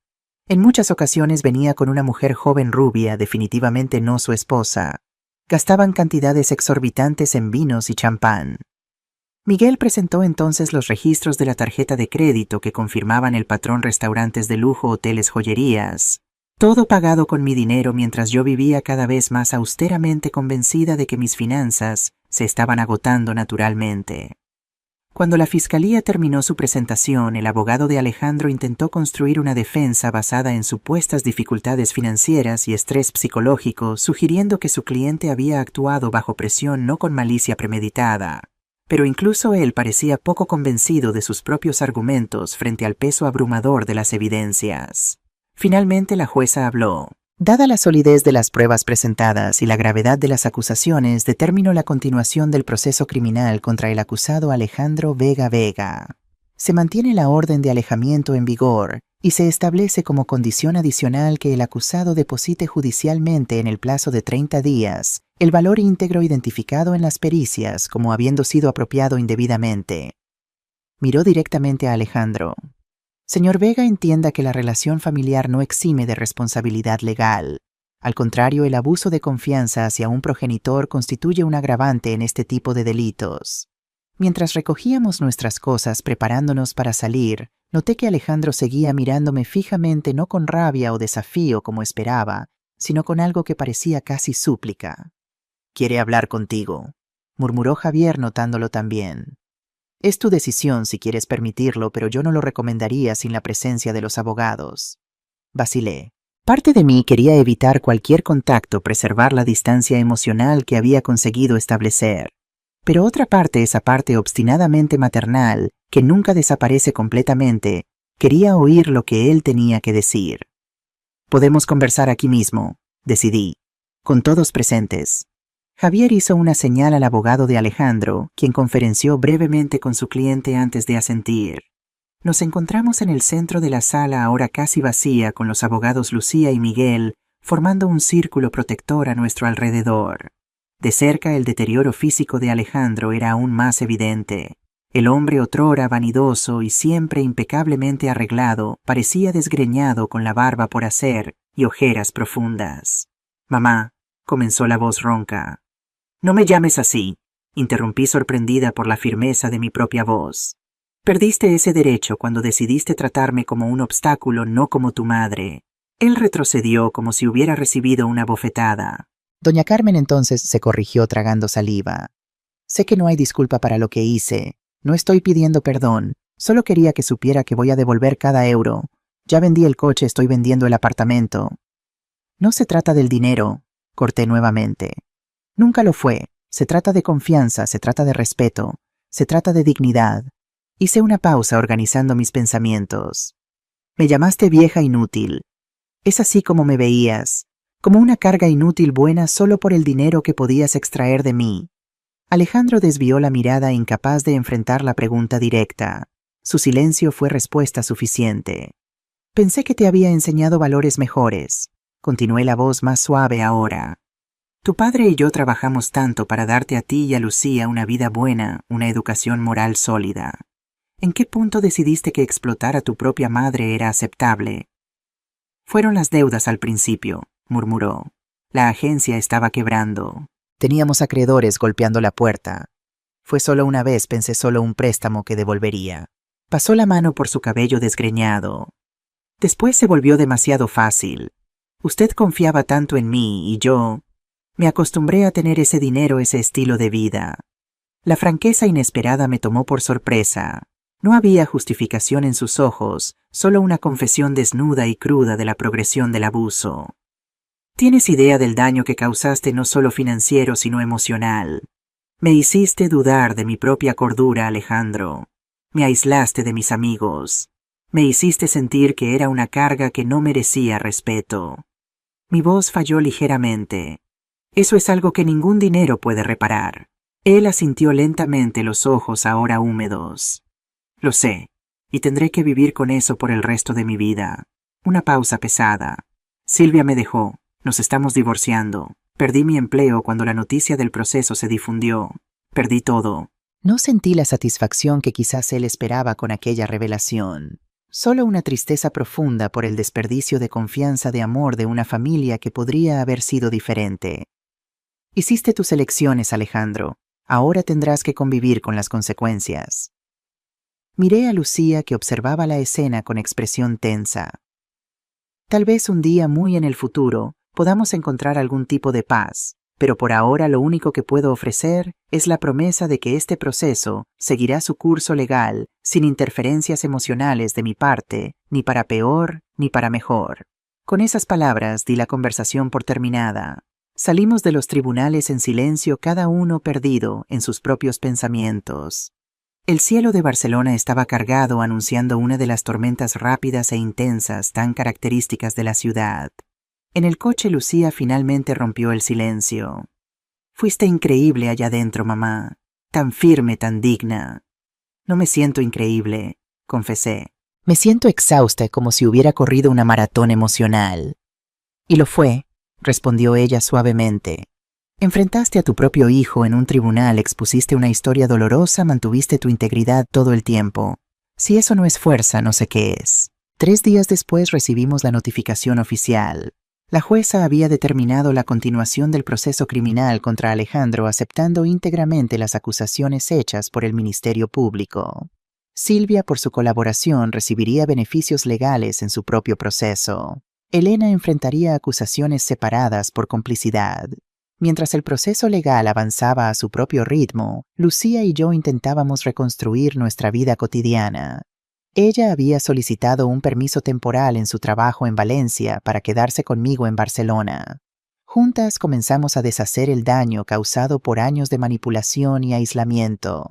En muchas ocasiones venía con una mujer joven rubia, definitivamente no su esposa. Gastaban cantidades exorbitantes en vinos y champán. Miguel presentó entonces los registros de la tarjeta de crédito que confirmaban el patrón: restaurantes de lujo, hoteles, joyerías. Todo pagado con mi dinero, mientras yo vivía cada vez más austeramente, convencida de que mis finanzas se estaban agotando naturalmente. Cuando la fiscalía terminó su presentación, el abogado de Alejandro intentó construir una defensa basada en supuestas dificultades financieras y estrés psicológico, sugiriendo que su cliente había actuado bajo presión, no con malicia premeditada. Pero incluso él parecía poco convencido de sus propios argumentos frente al peso abrumador de las evidencias. Finalmente la jueza habló. Dada la solidez de las pruebas presentadas y la gravedad de las acusaciones, determino la continuación del proceso criminal contra el acusado Alejandro Vega Vega. Se mantiene la orden de alejamiento en vigor y se establece como condición adicional que el acusado deposite judicialmente en el plazo de 30 días el valor íntegro identificado en las pericias como habiendo sido apropiado indebidamente. Miró directamente a Alejandro. Señor Vega, entienda que la relación familiar no exime de responsabilidad legal. Al contrario, el abuso de confianza hacia un progenitor constituye un agravante en este tipo de delitos. Mientras recogíamos nuestras cosas preparándonos para salir, noté que Alejandro seguía mirándome fijamente, no con rabia o desafío como esperaba, sino con algo que parecía casi súplica. «Quiere hablar contigo», murmuró Javier, notándolo también. «Es tu decisión si quieres permitirlo, pero yo no lo recomendaría sin la presencia de los abogados». Vacilé. Parte de mí quería evitar cualquier contacto, preservar la distancia emocional que había conseguido establecer. Pero otra parte, esa parte obstinadamente maternal, que nunca desaparece completamente, quería oír lo que él tenía que decir. «Podemos conversar aquí mismo», decidí, con todos presentes. Javier hizo una señal al abogado de Alejandro, quien conferenció brevemente con su cliente antes de asentir. Nos encontramos en el centro de la sala, ahora casi vacía, con los abogados Lucía y Miguel, formando un círculo protector a nuestro alrededor. De cerca, el deterioro físico de Alejandro era aún más evidente. El hombre, otrora vanidoso y siempre impecablemente arreglado, parecía desgreñado, con la barba por hacer y ojeras profundas. «Mamá», comenzó la voz ronca. «No me llames así», interrumpí sorprendida por la firmeza de mi propia voz. «Perdiste ese derecho cuando decidiste tratarme como un obstáculo, no como tu madre». Él retrocedió como si hubiera recibido una bofetada. Doña Carmen entonces se corrigió tragando saliva. «Sé que no hay disculpa para lo que hice. No estoy pidiendo perdón. Solo quería que supiera que voy a devolver cada euro. Ya vendí el coche, estoy vendiendo el apartamento». «No se trata del dinero», corté nuevamente. «Nunca lo fue. Se trata de confianza, se trata de respeto, se trata de dignidad». Hice una pausa organizando mis pensamientos. «Me llamaste vieja inútil. Es así como me veías, como una carga inútil buena solo por el dinero que podías extraer de mí». Alejandro desvió la mirada, incapaz de enfrentar la pregunta directa. Su silencio fue respuesta suficiente. «Pensé que te había enseñado valores mejores», continué, la voz más suave ahora. «Tu padre y yo trabajamos tanto para darte a ti y a Lucía una vida buena, una educación moral sólida. ¿En qué punto decidiste que explotar a tu propia madre era aceptable?» «Fueron las deudas al principio», murmuró. «La agencia estaba quebrando. Teníamos acreedores golpeando la puerta. Fue solo una vez, pensé, solo un préstamo que devolvería». Pasó la mano por su cabello desgreñado. «Después se volvió demasiado fácil. Usted confiaba tanto en mí y yo me acostumbré a tener ese dinero, ese estilo de vida. La franqueza inesperada me tomó por sorpresa. No había justificación en sus ojos, solo una confesión desnuda y cruda de la progresión del abuso. Tienes idea del daño que causaste no solo financiero sino emocional. Me hiciste dudar de mi propia cordura, Alejandro. Me aislaste de mis amigos. Me hiciste sentir que era una carga que no merecía respeto. Mi voz falló ligeramente. Eso es algo que ningún dinero puede reparar. Él asintió lentamente, los ojos ahora húmedos. Lo sé, y tendré que vivir con eso por el resto de mi vida. Una pausa pesada. Silvia me dejó. Nos estamos divorciando. Perdí mi empleo cuando la noticia del proceso se difundió. Perdí todo. No sentí la satisfacción que quizás él esperaba con aquella revelación. Solo una tristeza profunda por el desperdicio de confianza de amor de una familia que podría haber sido diferente. Hiciste tus elecciones, Alejandro. Ahora tendrás que convivir con las consecuencias. Miré a Lucía, que observaba la escena con expresión tensa. Tal vez un día muy en el futuro podamos encontrar algún tipo de paz, pero por ahora lo único que puedo ofrecer es la promesa de que este proceso seguirá su curso legal sin interferencias emocionales de mi parte, ni para peor ni para mejor. Con esas palabras di la conversación por terminada. Salimos de los tribunales en silencio, cada uno perdido en sus propios pensamientos. El cielo de Barcelona estaba cargado, anunciando una de las tormentas rápidas e intensas tan características de la ciudad. En el coche Lucía finalmente rompió el silencio. Fuiste increíble allá adentro, mamá. Tan firme, tan digna. No me siento increíble, confesé. Me siento exhausta, como si hubiera corrido una maratón emocional. Y lo fue, respondió ella suavemente. Enfrentaste a tu propio hijo en un tribunal, expusiste una historia dolorosa, mantuviste tu integridad todo el tiempo. Si eso no es fuerza, no sé qué es. 3 días después recibimos la notificación oficial. La jueza había determinado la continuación del proceso criminal contra Alejandro, aceptando íntegramente las acusaciones hechas por el Ministerio Público. Silvia, por su colaboración, recibiría beneficios legales en su propio proceso. Elena enfrentaría acusaciones separadas por complicidad. Mientras el proceso legal avanzaba a su propio ritmo, Lucía y yo intentábamos reconstruir nuestra vida cotidiana. Ella había solicitado un permiso temporal en su trabajo en Valencia para quedarse conmigo en Barcelona. Juntas comenzamos a deshacer el daño causado por años de manipulación y aislamiento.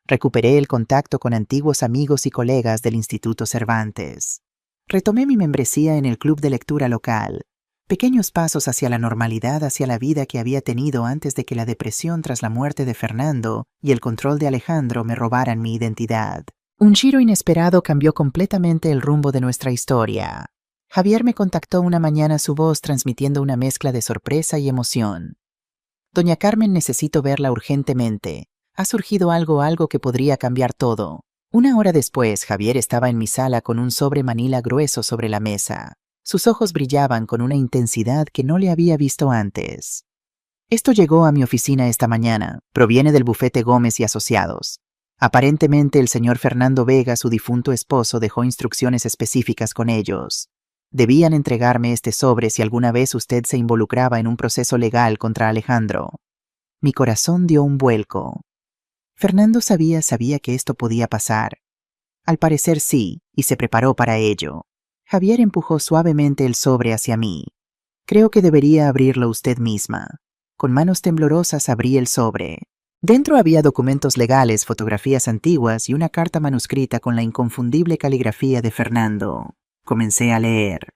Recuperé el contacto con antiguos amigos y colegas del Instituto Cervantes. Retomé mi membresía en el club de lectura local. Pequeños pasos hacia la normalidad, hacia la vida que había tenido antes de que la depresión tras la muerte de Fernando y el control de Alejandro me robaran mi identidad. Un giro inesperado cambió completamente el rumbo de nuestra historia. Javier me contactó una mañana, su voz transmitiendo una mezcla de sorpresa y emoción. Doña Carmen, necesito verla urgentemente. Ha surgido algo que podría cambiar todo. 1 hora después, Javier estaba en mi sala con un sobre manila grueso sobre la mesa. Sus ojos brillaban con una intensidad que no le había visto antes. Esto llegó a mi oficina esta mañana. Proviene del bufete Gómez y Asociados. Aparentemente el señor Fernando Vega, su difunto esposo, dejó instrucciones específicas con ellos. Debían entregarme este sobre si alguna vez usted se involucraba en un proceso legal contra Alejandro. Mi corazón dio un vuelco. Fernando sabía que esto podía pasar. Al parecer sí, y se preparó para ello. Javier empujó suavemente el sobre hacia mí. Creo que debería abrirlo usted misma. Con manos temblorosas abrí el sobre. Dentro había documentos legales, fotografías antiguas y una carta manuscrita con la inconfundible caligrafía de Fernando. Comencé a leer.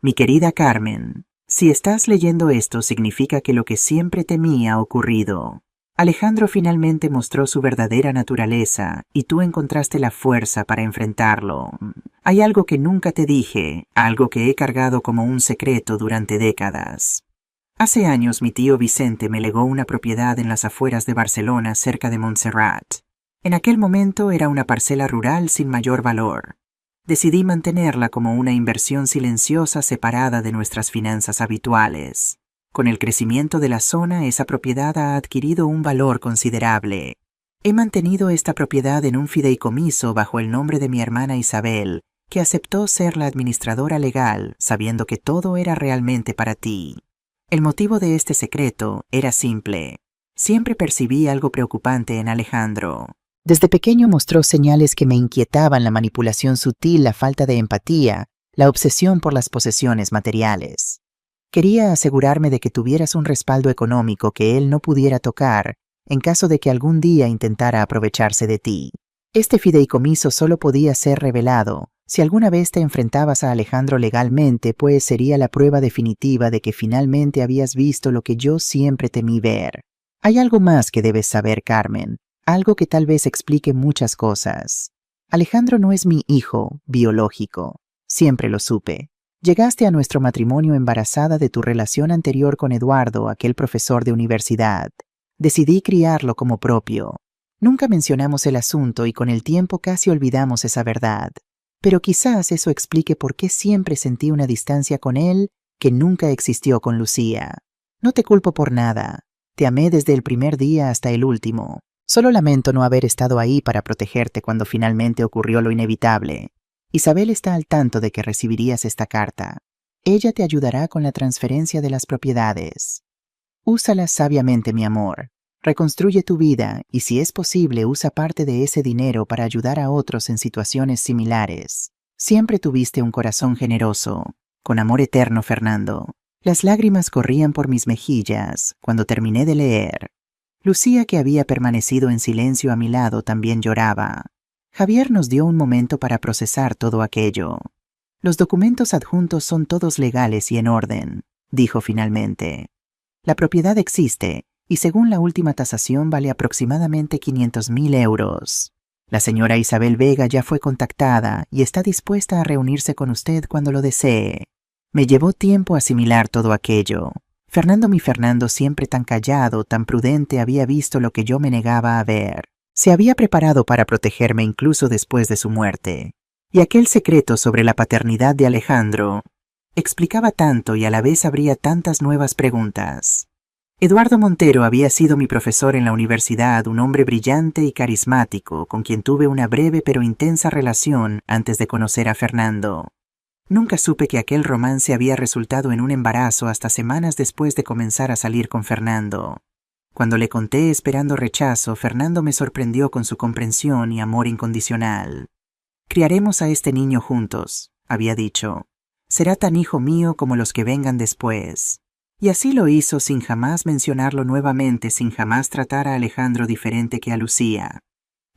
Mi querida Carmen, si estás leyendo esto, significa que lo que siempre temí ha ocurrido. Alejandro finalmente mostró su verdadera naturaleza y tú encontraste la fuerza para enfrentarlo. Hay algo que nunca te dije, algo que he cargado como un secreto durante décadas. Hace años mi tío Vicente me legó una propiedad en las afueras de Barcelona, cerca de Montserrat. En aquel momento era una parcela rural sin mayor valor. Decidí mantenerla como una inversión silenciosa, separada de nuestras finanzas habituales. Con el crecimiento de la zona, esa propiedad ha adquirido un valor considerable. He mantenido esta propiedad en un fideicomiso bajo el nombre de mi hermana Isabel, que aceptó ser la administradora legal, sabiendo que todo era realmente para ti. El motivo de este secreto era simple. Siempre percibí algo preocupante en Alejandro. Desde pequeño mostró señales que me inquietaban: la manipulación sutil, la falta de empatía, la obsesión por las posesiones materiales. Quería asegurarme de que tuvieras un respaldo económico que él no pudiera tocar en caso de que algún día intentara aprovecharse de ti. Este fideicomiso solo podía ser revelado si alguna vez te enfrentabas a Alejandro legalmente, pues sería la prueba definitiva de que finalmente habías visto lo que yo siempre temí ver. Hay algo más que debes saber, Carmen, algo que tal vez explique muchas cosas. Alejandro no es mi hijo biológico, siempre lo supe. Llegaste a nuestro matrimonio embarazada de tu relación anterior con Eduardo, aquel profesor de universidad. Decidí criarlo como propio. Nunca mencionamos el asunto y con el tiempo casi olvidamos esa verdad. Pero quizás eso explique por qué siempre sentí una distancia con él que nunca existió con Lucía. No te culpo por nada. Te amé desde el primer día hasta el último. Solo lamento no haber estado ahí para protegerte cuando finalmente ocurrió lo inevitable. Isabel está al tanto de que recibirías esta carta. Ella te ayudará con la transferencia de las propiedades. Úsalas sabiamente, mi amor. Reconstruye tu vida y, si es posible, usa parte de ese dinero para ayudar a otros en situaciones similares. Siempre tuviste un corazón generoso. Con amor eterno, Fernando. Las lágrimas corrían por mis mejillas cuando terminé de leer. Lucía, que había permanecido en silencio a mi lado, también lloraba. Javier nos dio un momento para procesar todo aquello. Los documentos adjuntos son todos legales y en orden, dijo finalmente. La propiedad existe y según la última tasación vale aproximadamente 500.000 euros. La señora Isabel Vega ya fue contactada y está dispuesta a reunirse con usted cuando lo desee. Me llevó tiempo asimilar todo aquello. Fernando, mi Fernando, siempre tan callado, tan prudente, había visto lo que yo me negaba a ver. Se había preparado para protegerme incluso después de su muerte. Y aquel secreto sobre la paternidad de Alejandro explicaba tanto y a la vez abría tantas nuevas preguntas. Eduardo Montero había sido mi profesor en la universidad, un hombre brillante y carismático, con quien tuve una breve pero intensa relación antes de conocer a Fernando. Nunca supe que aquel romance había resultado en un embarazo hasta semanas después de comenzar a salir con Fernando. Cuando le conté esperando rechazo, Fernando me sorprendió con su comprensión y amor incondicional. Criaremos a este niño juntos, había dicho. Será tan hijo mío como los que vengan después. Y así lo hizo sin jamás mencionarlo nuevamente, sin jamás tratar a Alejandro diferente que a Lucía.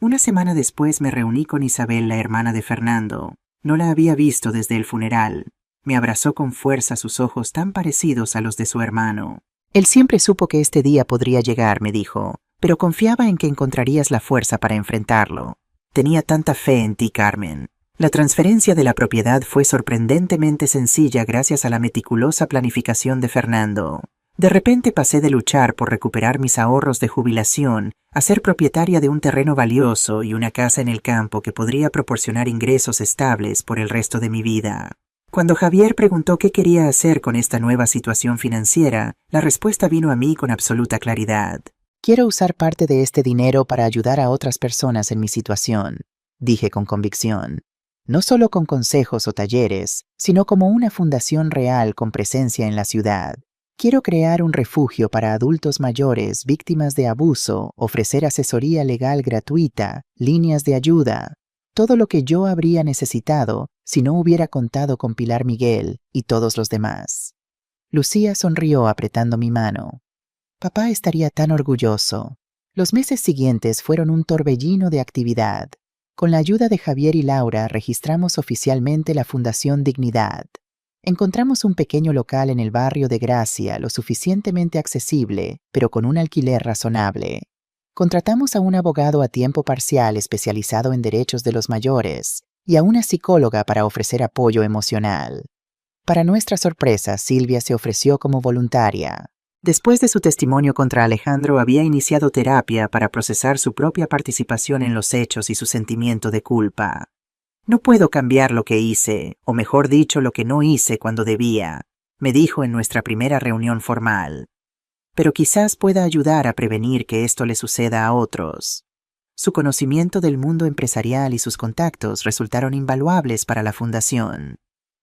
Una semana después me reuní con Isabel, la hermana de Fernando. No la había visto desde el funeral. Me abrazó con fuerza, sus ojos tan parecidos a los de su hermano. Él siempre supo que este día podría llegar, me dijo, pero confiaba en que encontrarías la fuerza para enfrentarlo. Tenía tanta fe en ti, Carmen. La transferencia de la propiedad fue sorprendentemente sencilla gracias a la meticulosa planificación de Fernando. De repente pasé de luchar por recuperar mis ahorros de jubilación a ser propietaria de un terreno valioso y una casa en el campo que podría proporcionar ingresos estables por el resto de mi vida. Cuando Javier preguntó qué quería hacer con esta nueva situación financiera, la respuesta vino a mí con absoluta claridad. Quiero usar parte de este dinero para ayudar a otras personas en mi situación, dije con convicción. No solo con consejos o talleres, sino como una fundación real con presencia en la ciudad. Quiero crear un refugio para adultos mayores víctimas de abuso, ofrecer asesoría legal gratuita, líneas de ayuda, todo lo que yo habría necesitado si no hubiera contado con Pilar Miguel y todos los demás. Lucía sonrió apretando mi mano. Papá estaría tan orgulloso. Los meses siguientes fueron un torbellino de actividad. Con la ayuda de Javier y Laura registramos oficialmente la Fundación Dignidad. Encontramos un pequeño local en el barrio de Gracia, lo suficientemente accesible, pero con un alquiler razonable. Contratamos a un abogado a tiempo parcial especializado en derechos de los mayores y a una psicóloga para ofrecer apoyo emocional. Para nuestra sorpresa, Silvia se ofreció como voluntaria. Después de su testimonio contra Alejandro, había iniciado terapia para procesar su propia participación en los hechos y su sentimiento de culpa. No puedo cambiar lo que hice, o mejor dicho, lo que no hice cuando debía, me dijo en nuestra primera reunión formal. Pero quizás pueda ayudar a prevenir que esto le suceda a otros. Su conocimiento del mundo empresarial y sus contactos resultaron invaluables para la fundación.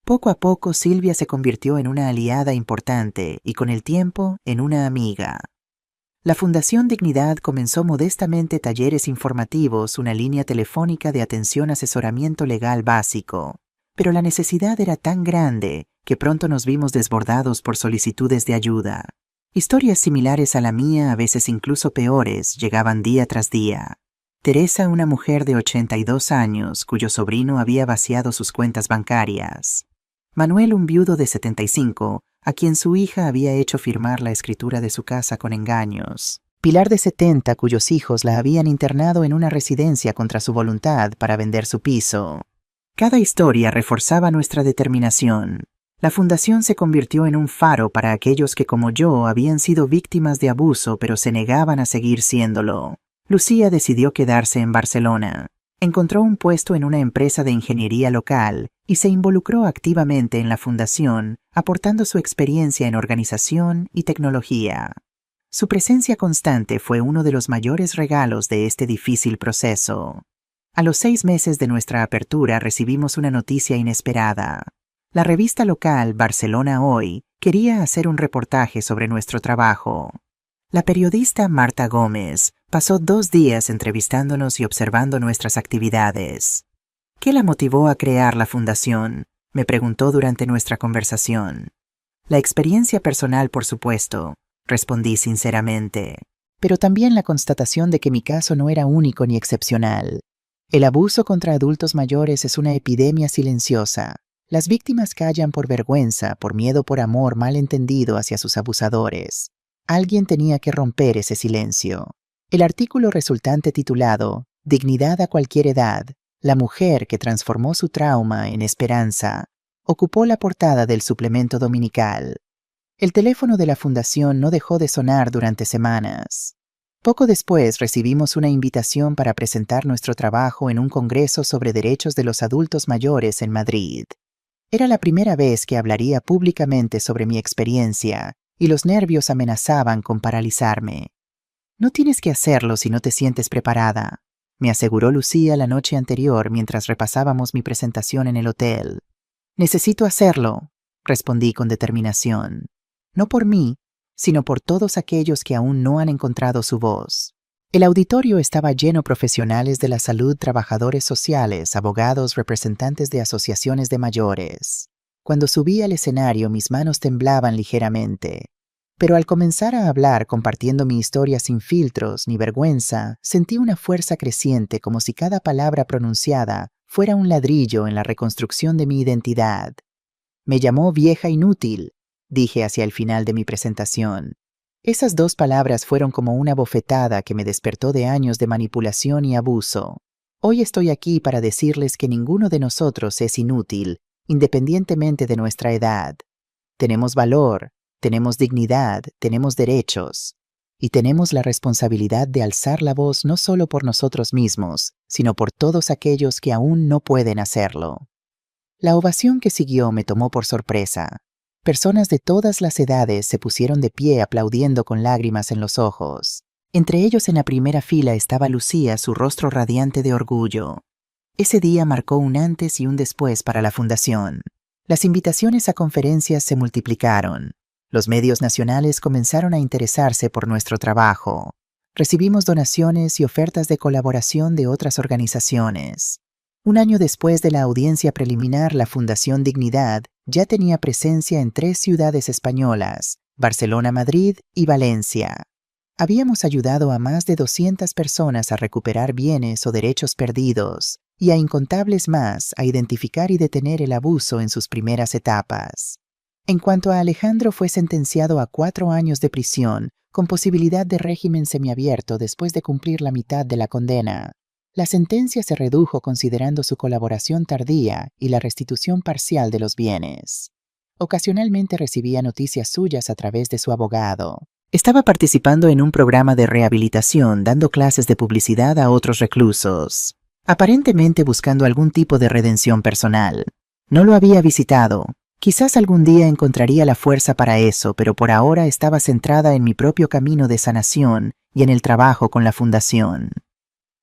Poco a poco Silvia se convirtió en una aliada importante y con el tiempo en una amiga. La Fundación Dignidad comenzó modestamente talleres informativos, una línea telefónica de atención-asesoramiento legal básico, pero la necesidad era tan grande que pronto nos vimos desbordados por solicitudes de ayuda. Historias similares a la mía, a veces incluso peores, llegaban día tras día. Teresa, una mujer de 82 años, cuyo sobrino había vaciado sus cuentas bancarias. Manuel, un viudo de 75, a quien su hija había hecho firmar la escritura de su casa con engaños. Pilar, de 70, cuyos hijos la habían internado en una residencia contra su voluntad para vender su piso. Cada historia reforzaba nuestra determinación. La fundación se convirtió en un faro para aquellos que, como yo, habían sido víctimas de abuso pero se negaban a seguir siéndolo. Lucía decidió quedarse en Barcelona. Encontró un puesto en una empresa de ingeniería local y se involucró activamente en la fundación, aportando su experiencia en organización y tecnología. Su presencia constante fue uno de los mayores regalos de este difícil proceso. A los 6 meses de nuestra apertura recibimos una noticia inesperada. La revista local Barcelona Hoy quería hacer un reportaje sobre nuestro trabajo. La periodista Marta Gómez pasó 2 días entrevistándonos y observando nuestras actividades. ¿Qué la motivó a crear la fundación?, me preguntó durante nuestra conversación. La experiencia personal, por supuesto, respondí sinceramente, pero también la constatación de que mi caso no era único ni excepcional. El abuso contra adultos mayores es una epidemia silenciosa. Las víctimas callan por vergüenza, por miedo, por amor mal entendido hacia sus abusadores. Alguien tenía que romper ese silencio. El artículo resultante, titulado «Dignidad a cualquier edad, la mujer que transformó su trauma en esperanza», ocupó la portada del suplemento dominical. El teléfono de la fundación no dejó de sonar durante semanas. Poco después recibimos una invitación para presentar nuestro trabajo en un congreso sobre derechos de los adultos mayores en Madrid. Era la primera vez que hablaría públicamente sobre mi experiencia, y los nervios amenazaban con paralizarme. «No tienes que hacerlo si no te sientes preparada», me aseguró Lucía la noche anterior mientras repasábamos mi presentación en el hotel. «Necesito hacerlo», respondí con determinación. No por mí, sino por todos aquellos que aún no han encontrado su voz. El auditorio estaba lleno de profesionales de la salud, trabajadores sociales, abogados, representantes de asociaciones de mayores. Cuando subí al escenario, mis manos temblaban ligeramente. Pero al comenzar a hablar, compartiendo mi historia sin filtros ni vergüenza, sentí una fuerza creciente, como si cada palabra pronunciada fuera un ladrillo en la reconstrucción de mi identidad. «Me llamó vieja inútil», dije hacia el final de mi presentación. Esas 2 palabras fueron como una bofetada que me despertó de años de manipulación y abuso. Hoy estoy aquí para decirles que ninguno de nosotros es inútil, independientemente de nuestra edad. Tenemos valor, tenemos dignidad, tenemos derechos. Y tenemos la responsabilidad de alzar la voz no solo por nosotros mismos, sino por todos aquellos que aún no pueden hacerlo. La ovación que siguió me tomó por sorpresa. Personas de todas las edades se pusieron de pie aplaudiendo con lágrimas en los ojos. Entre ellos, en la primera fila, estaba Lucía, su rostro radiante de orgullo. Ese día marcó un antes y un después para la fundación. Las invitaciones a conferencias se multiplicaron. Los medios nacionales comenzaron a interesarse por nuestro trabajo. Recibimos donaciones y ofertas de colaboración de otras organizaciones. Un año después de la audiencia preliminar, la Fundación Dignidad ya tenía presencia en 3 ciudades españolas: Barcelona, Madrid y Valencia. Habíamos ayudado a más de 200 personas a recuperar bienes o derechos perdidos, y a incontables más a identificar y detener el abuso en sus primeras etapas. En cuanto a Alejandro, fue sentenciado a 4 años de prisión, con posibilidad de régimen semiabierto después de cumplir la mitad de la condena. La sentencia se redujo considerando su colaboración tardía y la restitución parcial de los bienes. Ocasionalmente recibía noticias suyas a través de su abogado. Estaba participando en un programa de rehabilitación, dando clases de publicidad a otros reclusos, aparentemente buscando algún tipo de redención personal. No lo había visitado. Quizás algún día encontraría la fuerza para eso, pero por ahora estaba centrada en mi propio camino de sanación y en el trabajo con la fundación.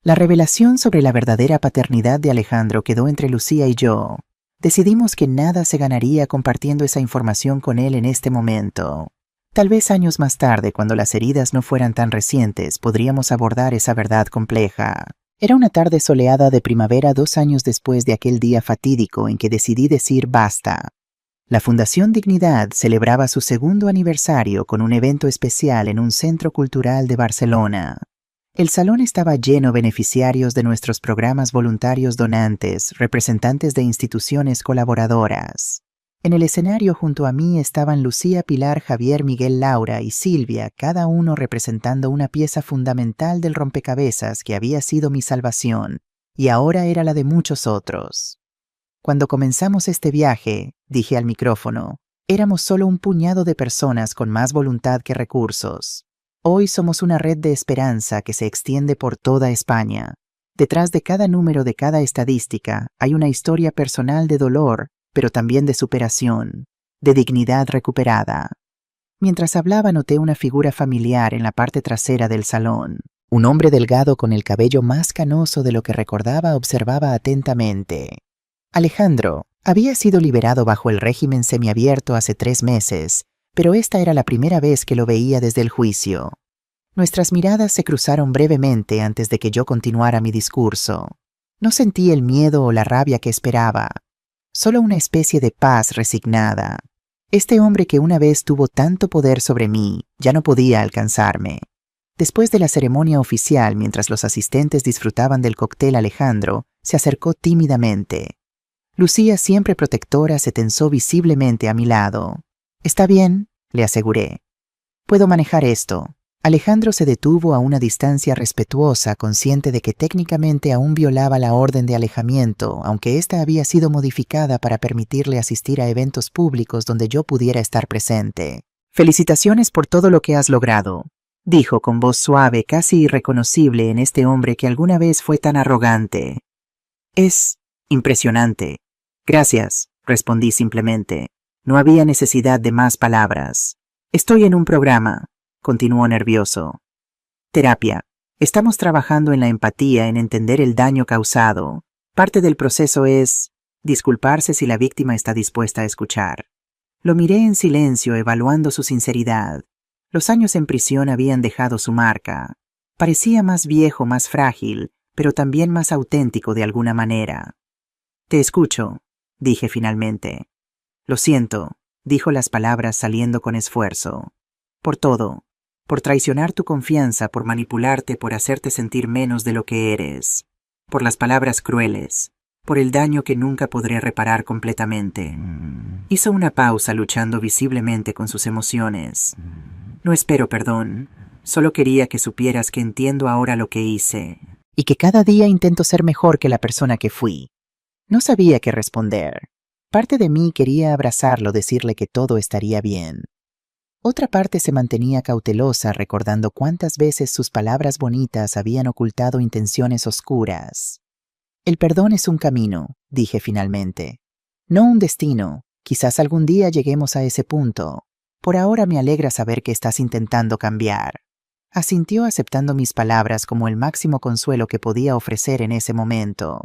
La revelación sobre la verdadera paternidad de Alejandro quedó entre Lucía y yo. Decidimos que nada se ganaría compartiendo esa información con él en este momento. Tal vez años más tarde, cuando las heridas no fueran tan recientes, podríamos abordar esa verdad compleja. Era una tarde soleada de primavera 2 años después de aquel día fatídico en que decidí decir basta. La Fundación Dignidad celebraba su segundo aniversario con un evento especial en un centro cultural de Barcelona. El salón estaba lleno de beneficiarios de nuestros programas voluntarios donantes, representantes de instituciones colaboradoras. En el escenario junto a mí estaban Lucía, Pilar, Javier, Miguel, Laura y Silvia, cada uno representando una pieza fundamental del rompecabezas que había sido mi salvación, y ahora era la de muchos otros. Cuando comenzamos este viaje, dije al micrófono, éramos solo un puñado de personas con más voluntad que recursos. Hoy somos una red de esperanza que se extiende por toda España. Detrás de cada número de cada estadística hay una historia personal de dolor, pero también de superación, de dignidad recuperada. Mientras hablaba noté una figura familiar en la parte trasera del salón. Un hombre delgado con el cabello más canoso de lo que recordaba observaba atentamente. Alejandro había sido liberado bajo el régimen semiabierto hace 3 meses, pero esta era la primera vez que lo veía desde el juicio. Nuestras miradas se cruzaron brevemente antes de que yo continuara mi discurso. No sentí el miedo o la rabia que esperaba, solo una especie de paz resignada. Este hombre que una vez tuvo tanto poder sobre mí ya no podía alcanzarme. Después de la ceremonia oficial, mientras los asistentes disfrutaban del cóctel, Alejandro se acercó tímidamente. Lucía, siempre protectora, se tensó visiblemente a mi lado. «Está bien», le aseguré. «Puedo manejar esto». Alejandro se detuvo a una distancia respetuosa, consciente de que técnicamente aún violaba la orden de alejamiento, aunque ésta había sido modificada para permitirle asistir a eventos públicos donde yo pudiera estar presente. «Felicitaciones por todo lo que has logrado», dijo con voz suave, casi irreconocible en este hombre que alguna vez fue tan arrogante. «Es impresionante». «Gracias», respondí simplemente. No había necesidad de más palabras. «Estoy en un programa», continuó nervioso. «Terapia. Estamos trabajando en la empatía, en entender el daño causado. Parte del proceso es disculparse si la víctima está dispuesta a escuchar». Lo miré en silencio, evaluando su sinceridad. Los años en prisión habían dejado su marca. Parecía más viejo, más frágil, pero también más auténtico de alguna manera. «Te escucho», dije finalmente. «Lo siento», dijo las palabras saliendo con esfuerzo. «Por todo. Por traicionar tu confianza, por manipularte, por hacerte sentir menos de lo que eres. Por las palabras crueles. Por el daño que nunca podré reparar completamente». Hizo una pausa, luchando visiblemente con sus emociones. «No espero perdón. Solo quería que supieras que entiendo ahora lo que hice. Y que cada día intento ser mejor que la persona que fui». No sabía qué responder. Parte de mí quería abrazarlo, decirle que todo estaría bien. Otra parte se mantenía cautelosa, recordando cuántas veces sus palabras bonitas habían ocultado intenciones oscuras. «El perdón es un camino», dije finalmente. «No un destino. Quizás algún día lleguemos a ese punto. Por ahora me alegra saber que estás intentando cambiar». Asintió, aceptando mis palabras como el máximo consuelo que podía ofrecer en ese momento.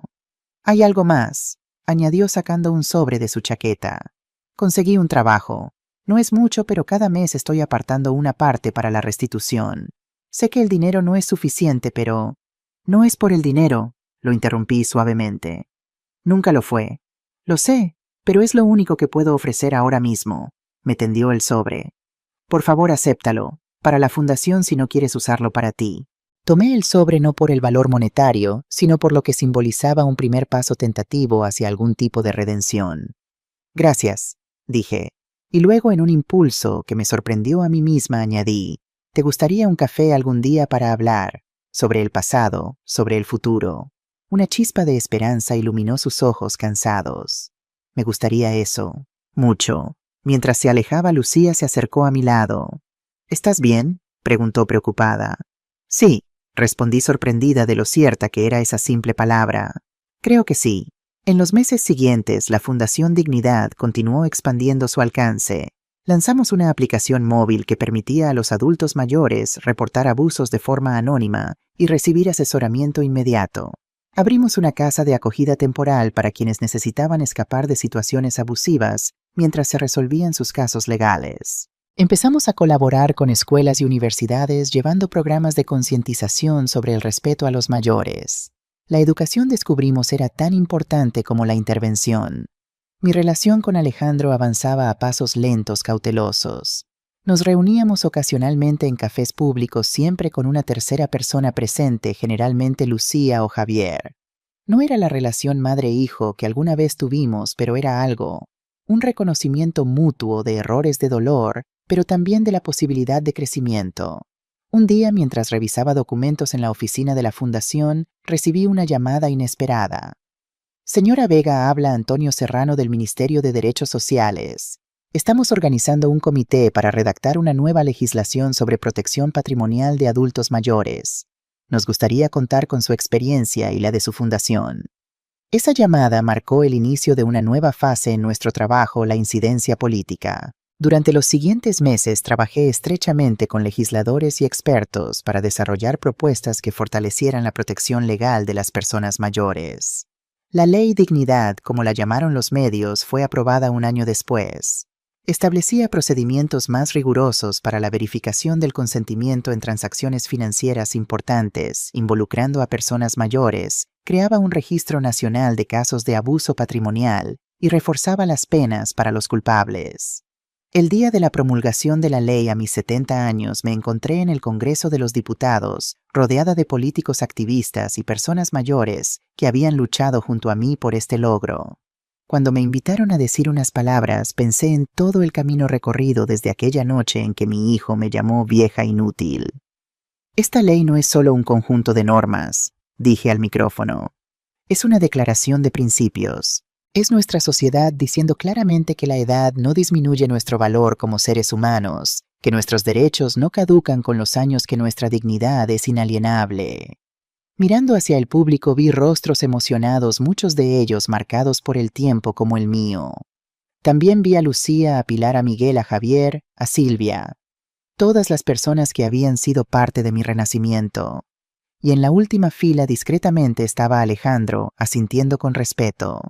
«Hay algo más», añadió sacando un sobre de su chaqueta. «Conseguí un trabajo. No es mucho, pero cada mes estoy apartando una parte para la restitución. Sé que el dinero no es suficiente, pero...». «No es por el dinero», lo interrumpí suavemente. «Nunca lo fue. Lo sé, pero es lo único que puedo ofrecer ahora mismo». Me tendió el sobre. «Por favor, acéptalo. Para la fundación si no quieres usarlo para ti». Tomé el sobre no por el valor monetario, sino por lo que simbolizaba un primer paso tentativo hacia algún tipo de redención. «Gracias», dije, y luego en un impulso que me sorprendió a mí misma añadí, «¿Te gustaría un café algún día para hablar? Sobre el pasado, sobre el futuro». Una chispa de esperanza iluminó sus ojos cansados. «Me gustaría eso, mucho». Mientras se alejaba, Lucía se acercó a mi lado. «¿Estás bien?», preguntó preocupada. «Sí», respondí sorprendida de lo cierta que era esa simple palabra. «Creo que sí». En los meses siguientes, la Fundación Dignidad continuó expandiendo su alcance. Lanzamos una aplicación móvil que permitía a los adultos mayores reportar abusos de forma anónima y recibir asesoramiento inmediato. Abrimos una casa de acogida temporal para quienes necesitaban escapar de situaciones abusivas mientras se resolvían sus casos legales. Empezamos a colaborar con escuelas y universidades llevando programas de concientización sobre el respeto a los mayores. La educación, descubrimos, era tan importante como la intervención. Mi relación con Alejandro avanzaba a pasos lentos, cautelosos. Nos reuníamos ocasionalmente en cafés públicos, siempre con una tercera persona presente, generalmente Lucía o Javier. No era la relación madre-hijo que alguna vez tuvimos, pero era algo, un reconocimiento mutuo de errores, de dolor, pero también de la posibilidad de crecimiento. Un día, mientras revisaba documentos en la oficina de la fundación, recibí una llamada inesperada. Señora Vega, habla Antonio Serrano del Ministerio de Derechos Sociales. Estamos organizando un comité para redactar una nueva legislación sobre protección patrimonial de adultos mayores. Nos gustaría contar con su experiencia y la de su fundación. Esa llamada marcó el inicio de una nueva fase en nuestro trabajo, la incidencia política. Durante los siguientes meses trabajé estrechamente con legisladores y expertos para desarrollar propuestas que fortalecieran la protección legal de las personas mayores. La Ley Dignidad, como la llamaron los medios, fue aprobada un año después. Establecía procedimientos más rigurosos para la verificación del consentimiento en transacciones financieras importantes, involucrando a personas mayores, creaba un registro nacional de casos de abuso patrimonial y reforzaba las penas para los culpables. El día de la promulgación de la ley, a mis 70 años, me encontré en el Congreso de los Diputados, rodeada de políticos, activistas y personas mayores que habían luchado junto a mí por este logro. Cuando me invitaron a decir unas palabras, pensé en todo el camino recorrido desde aquella noche en que mi hijo me llamó vieja inútil. Esta ley no es solo un conjunto de normas, dije al micrófono. Es una declaración de principios. Es nuestra sociedad diciendo claramente que la edad no disminuye nuestro valor como seres humanos, que nuestros derechos no caducan con los años, que nuestra dignidad es inalienable. Mirando hacia el público, vi rostros emocionados, muchos de ellos marcados por el tiempo como el mío. También vi a Lucía, a Pilar, a Miguel, a Javier, a Silvia. Todas las personas que habían sido parte de mi renacimiento. Y en la última fila, discretamente, estaba Alejandro, asintiendo con respeto.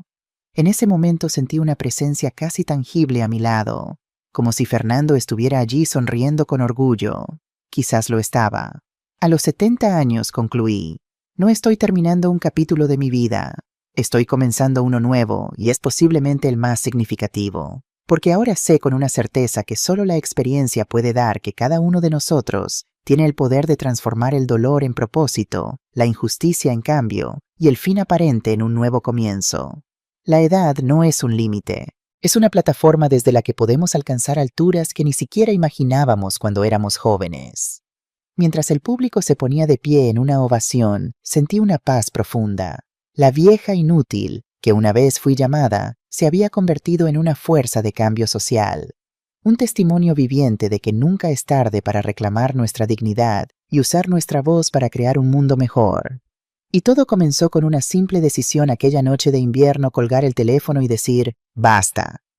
En ese momento sentí una presencia casi tangible a mi lado, como si Fernando estuviera allí sonriendo con orgullo. Quizás lo estaba. A los 70 años, concluí. No estoy terminando un capítulo de mi vida, estoy comenzando uno nuevo, y es posiblemente el más significativo, porque ahora sé con una certeza que solo la experiencia puede dar, que cada uno de nosotros tiene el poder de transformar el dolor en propósito, la injusticia en cambio, y el fin aparente en un nuevo comienzo. La edad no es un límite, es una plataforma desde la que podemos alcanzar alturas que ni siquiera imaginábamos cuando éramos jóvenes. Mientras el público se ponía de pie en una ovación, sentí una paz profunda. La vieja inútil, que una vez fui llamada, se había convertido en una fuerza de cambio social. Un testimonio viviente de que nunca es tarde para reclamar nuestra dignidad y usar nuestra voz para crear un mundo mejor. Y todo comenzó con una simple decisión aquella noche de invierno: colgar el teléfono y decir, basta.